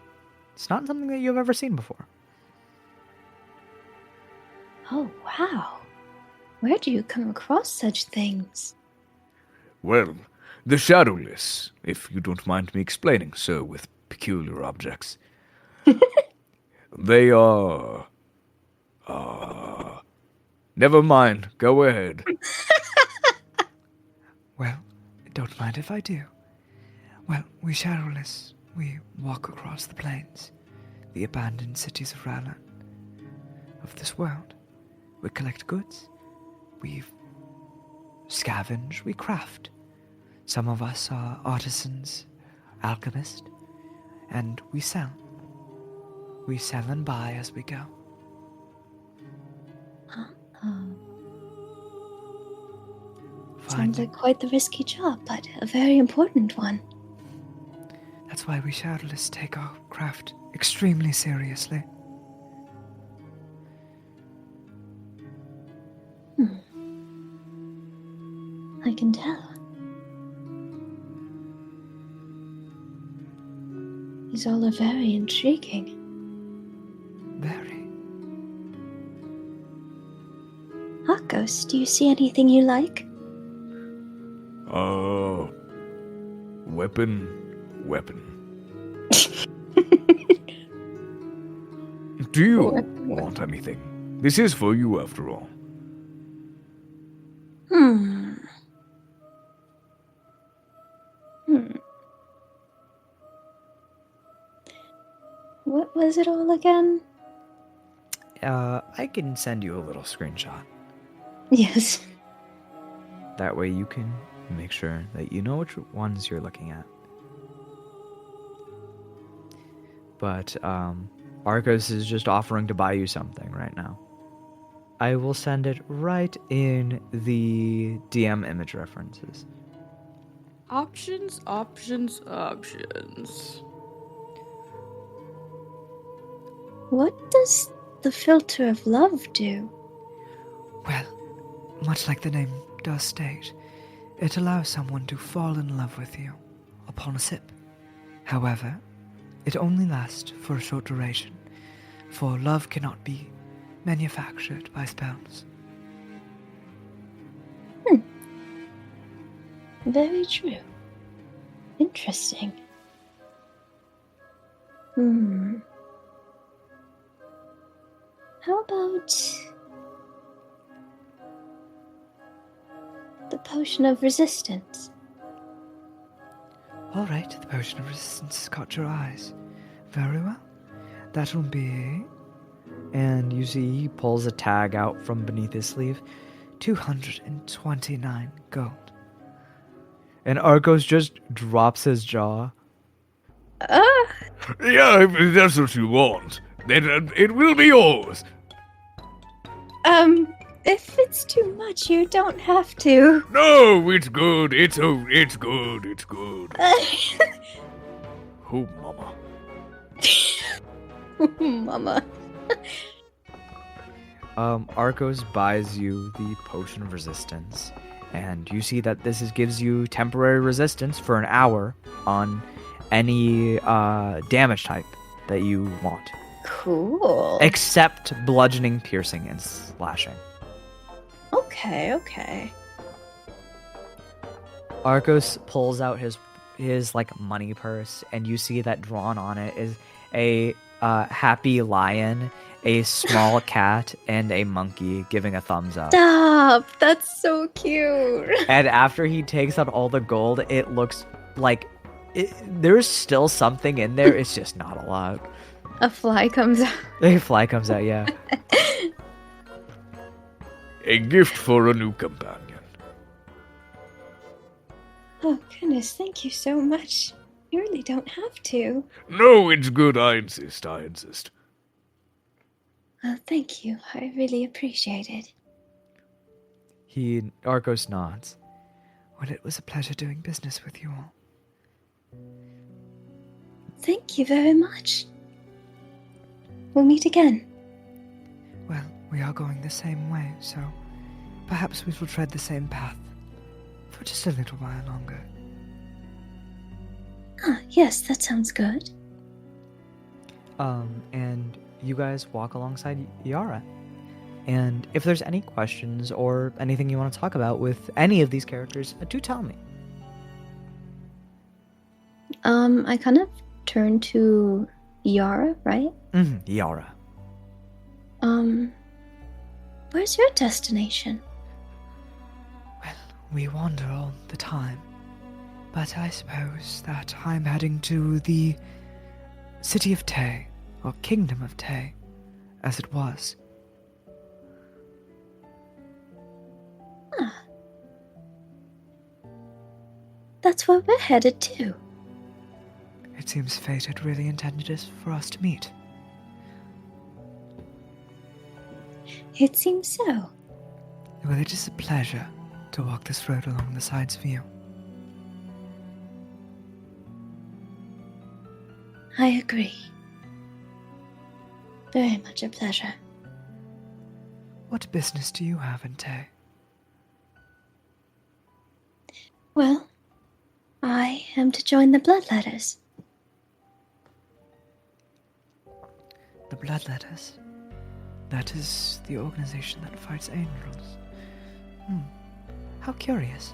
it's not something that you've ever seen before. Oh, wow. Where do you come across such things? Well, the Shadowless, if you don't mind me explaining so with peculiar objects. They are... Never mind, go ahead. Well, don't mind if I do. Well, we Shadowless, we walk across the plains, the abandoned cities of Rala, of this world. We collect goods, we scavenge, we craft. Some of us are artisans, alchemists, and we sell. We sell and buy as we go. Sounds like quite the risky job, but a very important one. That's why we Shadowless take our craft extremely seriously. I can tell. These all are very intriguing. Very. Akos, do you see anything you like? Weapon. Do you want anything? This is for you, after all. What was it all again? I can send you a little screenshot. Yes. That way you can make sure that you know which ones you're looking at. But Arcos is just offering to buy you something right now. I will send it right in the DM image references. Options, options, options. What does the filter of love do? Well, much like the name does state, it allows someone to fall in love with you upon a sip. However, it only lasts for a short duration, for love cannot be manufactured by spells. Very true. Interesting. How about the potion of resistance? All right, the potion of resistance has caught your eyes. Very well. That will be... And you see he pulls a tag out from beneath his sleeve. 229 gold. And Arcos just drops his jaw. Yeah, if that's what you want, then it will be yours. If it's too much, you don't have to. No, it's good. It's good. It's good. Oh, mama. Mama. Arcos buys you the potion of resistance, and you see that gives you temporary resistance for an hour on any damage type that you want. Cool. Except bludgeoning, piercing, and slashing. Okay. Arcos pulls out his like money purse, and you see that drawn on it is a happy lion, a small cat, and a monkey giving a thumbs up. Stop! That's so cute. And after he takes out all the gold, it looks like there's still something in there. It's just not a lot. A fly comes out. A fly comes out, yeah. A gift for a new companion. Oh, goodness, thank you so much. You really don't have to. No, it's good. I insist. Well, thank you. I really appreciate it. Arcos nods. Well, it was a pleasure doing business with you all. Thank you very much. We'll meet again. Well, we are going the same way, so perhaps we will tread the same path for just a little while longer. Yes, that sounds good. And you guys walk alongside Yara. And if there's any questions or anything you want to talk about with any of these characters, do tell me. I kind of turn to Yara, right? Mm-hmm, Yara. Where's your destination? Well, we wander all the time, but I suppose that I'm heading to the city of Tay, or kingdom of Tay, as it was. That's where we're headed to. It seems fate had really intended us for us to meet. It seems so. Well, it is a pleasure to walk this road along the sides of you. I agree. Very much a pleasure. What business do you have in Tay? Well, I am to join the Bloodletters. The Bloodletters? That is the organization that fights angels. How curious.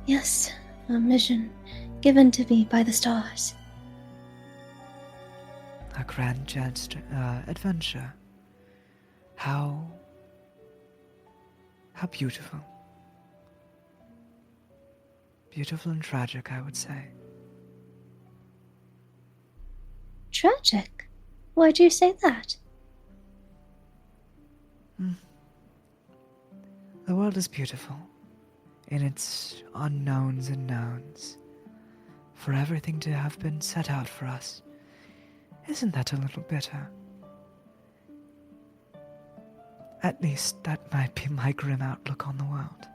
Yes, a mission given to me by the stars. A grand adventure. How beautiful. Beautiful and tragic, I would say. Tragic? Why do you say that? world is beautiful in its unknowns and knowns. For everything to have been set out for us, isn't that a little bitter? At least that might be my grim outlook on the world.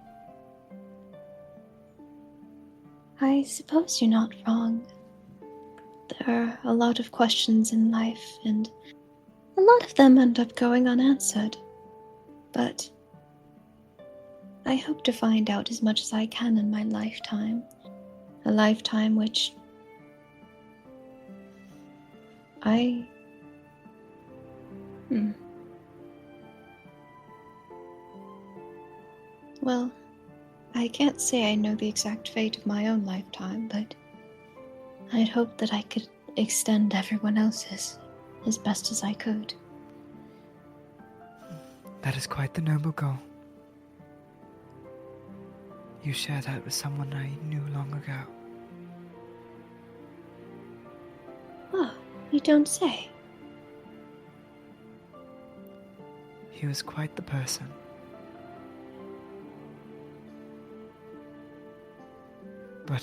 I suppose you're not wrong. There are a lot of questions in life, and a lot of them end up going unanswered. But I hope to find out as much as I can in my lifetime. A lifetime which Well, I can't say I know the exact fate of my own lifetime, but I'd hope that I could extend everyone else's as best as I could. That is quite the noble goal. You share that with someone I knew long ago. Oh, you don't say. He was quite the person. But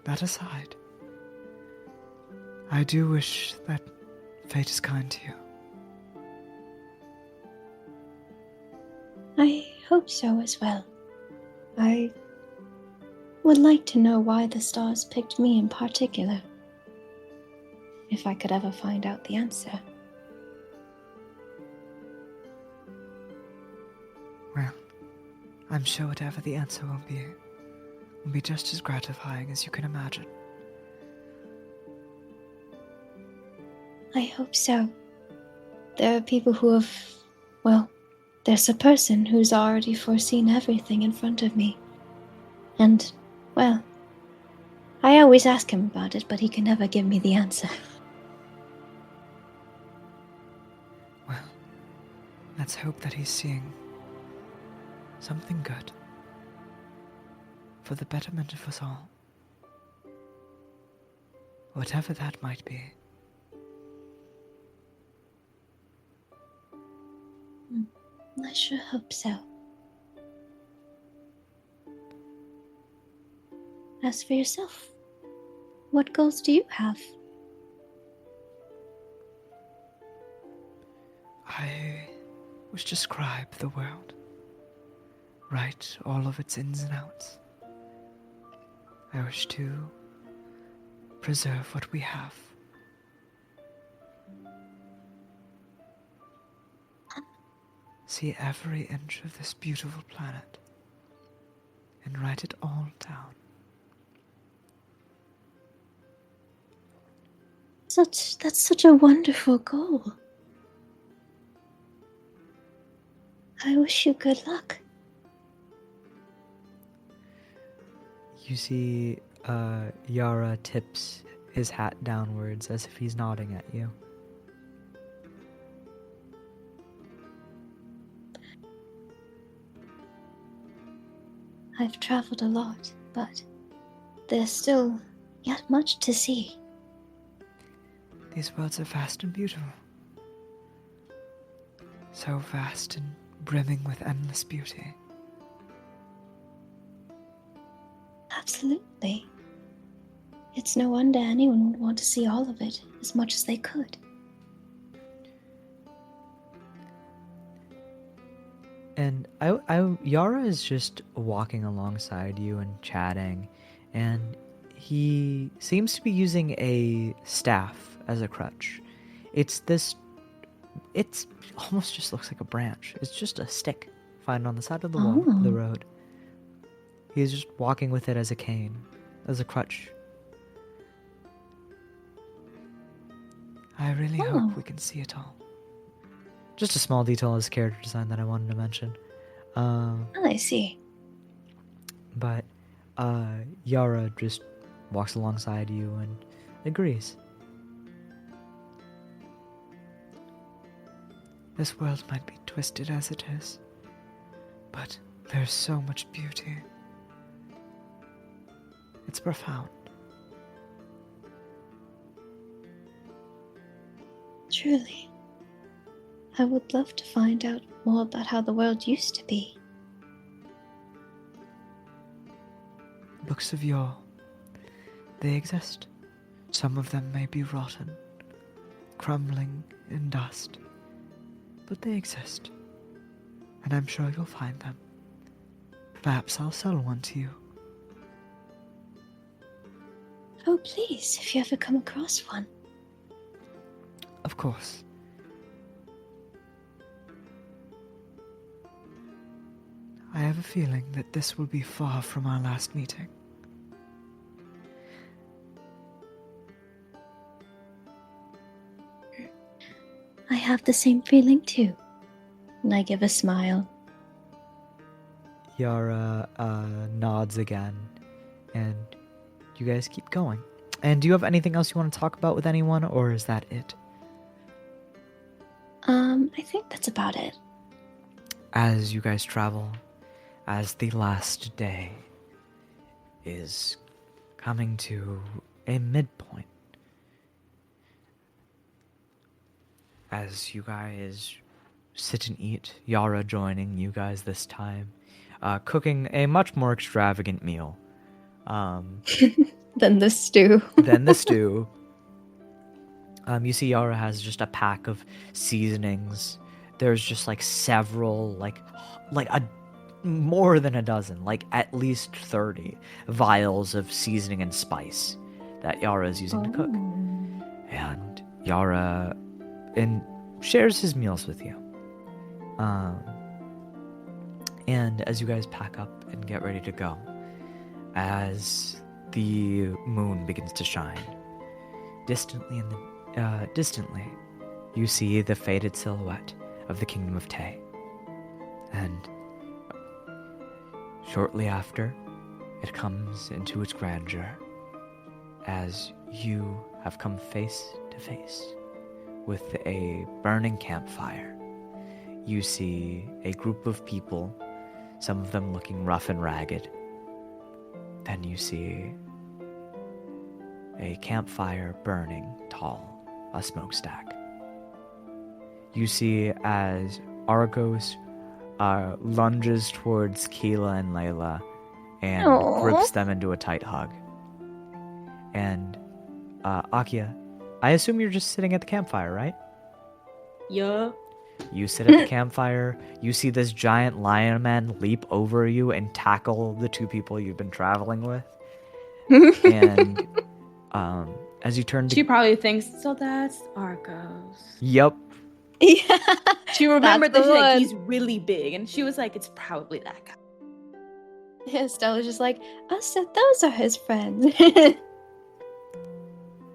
that aside, I do wish that fate is kind to you. I hope so as well. I would like to know why the stars picked me in particular. If I could ever find out the answer. Well, I'm sure whatever the answer will be just as gratifying as you can imagine. I hope so. There are people who have, well, there's a person who's already foreseen everything in front of me. And, well, I always ask him about it, but he can never give me the answer. Well, let's hope that he's seeing something good for the betterment of us all. Whatever that might be. I sure hope so. As for yourself, what goals do you have? I wish to scribe the world, write all of its ins and outs. I wish to preserve what we have. See every inch of this beautiful planet and write it all down. That's such a wonderful goal. I wish you good luck. You see Yara tips his hat downwards as if he's nodding at you. I've traveled a lot, but there's still yet much to see. These worlds are vast and beautiful. So vast and brimming with endless beauty. Absolutely. It's no wonder anyone would want to see all of it as much as they could. And Yara is just walking alongside you and chatting, and he seems to be using a staff as a crutch. It almost just looks like a branch. It's just a stick found on the side of the wall, the road. He's just walking with it as a cane, as a crutch. I really hope we can see it all. Just a small detail of his character design that I wanted to mention. I see. But Yara just walks alongside you and agrees. This world might be twisted as it is, but there's so much beauty. It's profound. Truly. I would love to find out more about how the world used to be. books of yore. They exist. Some of them may be rotten, crumbling in dust, but they exist, and I'm sure you'll find them. Perhaps I'll sell one to you. Oh, please, if you ever come across one. Of course. I have a feeling that this will be far from our last meeting. I have the same feeling too. And I give a smile. Yara nods again, and you guys keep going. And do you have anything else you want to talk about with anyone, or is that it? I think that's about it. As you guys travel, as the last day is coming to a midpoint, as you guys sit and eat, Yara joining you guys this time, cooking a much more extravagant meal. Than the stew. You see Yara has just a pack of seasonings. There's just like several, more than a dozen, like at least 30 vials of seasoning and spice that Yara is using to cook. And Yara shares his meals with you. And as you guys pack up and get ready to go, as the moon begins to shine, distantly you see the faded silhouette of the kingdom of Tay. And shortly after, it comes into its grandeur as you have come face to face with a burning campfire. You see a group of people, some of them looking rough and ragged. Then you see a campfire burning tall, a smokestack. You see as Argos lunges towards Keela and Layla and grips them into a tight hug. And Akia, I assume you're just sitting at the campfire, right? Yeah. You sit at the campfire, you see this giant lion man leap over you and tackle the two people you've been traveling with. And as you turn to... She probably thinks, so that's Arcos. Yep. Yeah. She remembered That's that the one. he's really big, and she was like, it's probably that guy. Yeah, Stella's just like, oh, so those are his friends.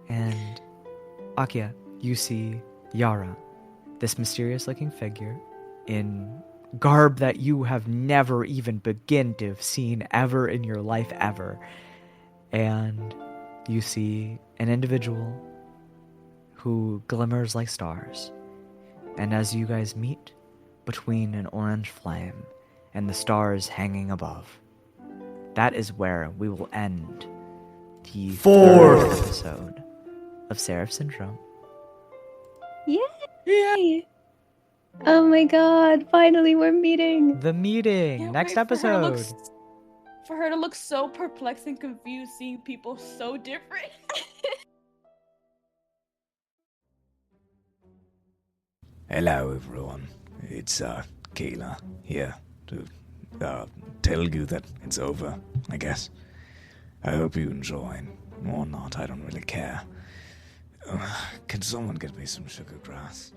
And Akia, you see Yara, this mysterious-looking figure in garb that you have never even begun to have seen ever in your life ever. And you see an individual who glimmers like stars. And as you guys meet between an orange flame and the stars hanging above, that is where we will end the third episode of Seraph Syndrome. Yay! Oh my god, finally we're meeting! The meeting! Can't Next wait for her to episode! for her to look so perplexed and confused seeing people so different. Hello, everyone. It's Kayla here to tell you that it's over, I guess. I hope you enjoy, or not, I don't really care. Can someone get me some sugar grass?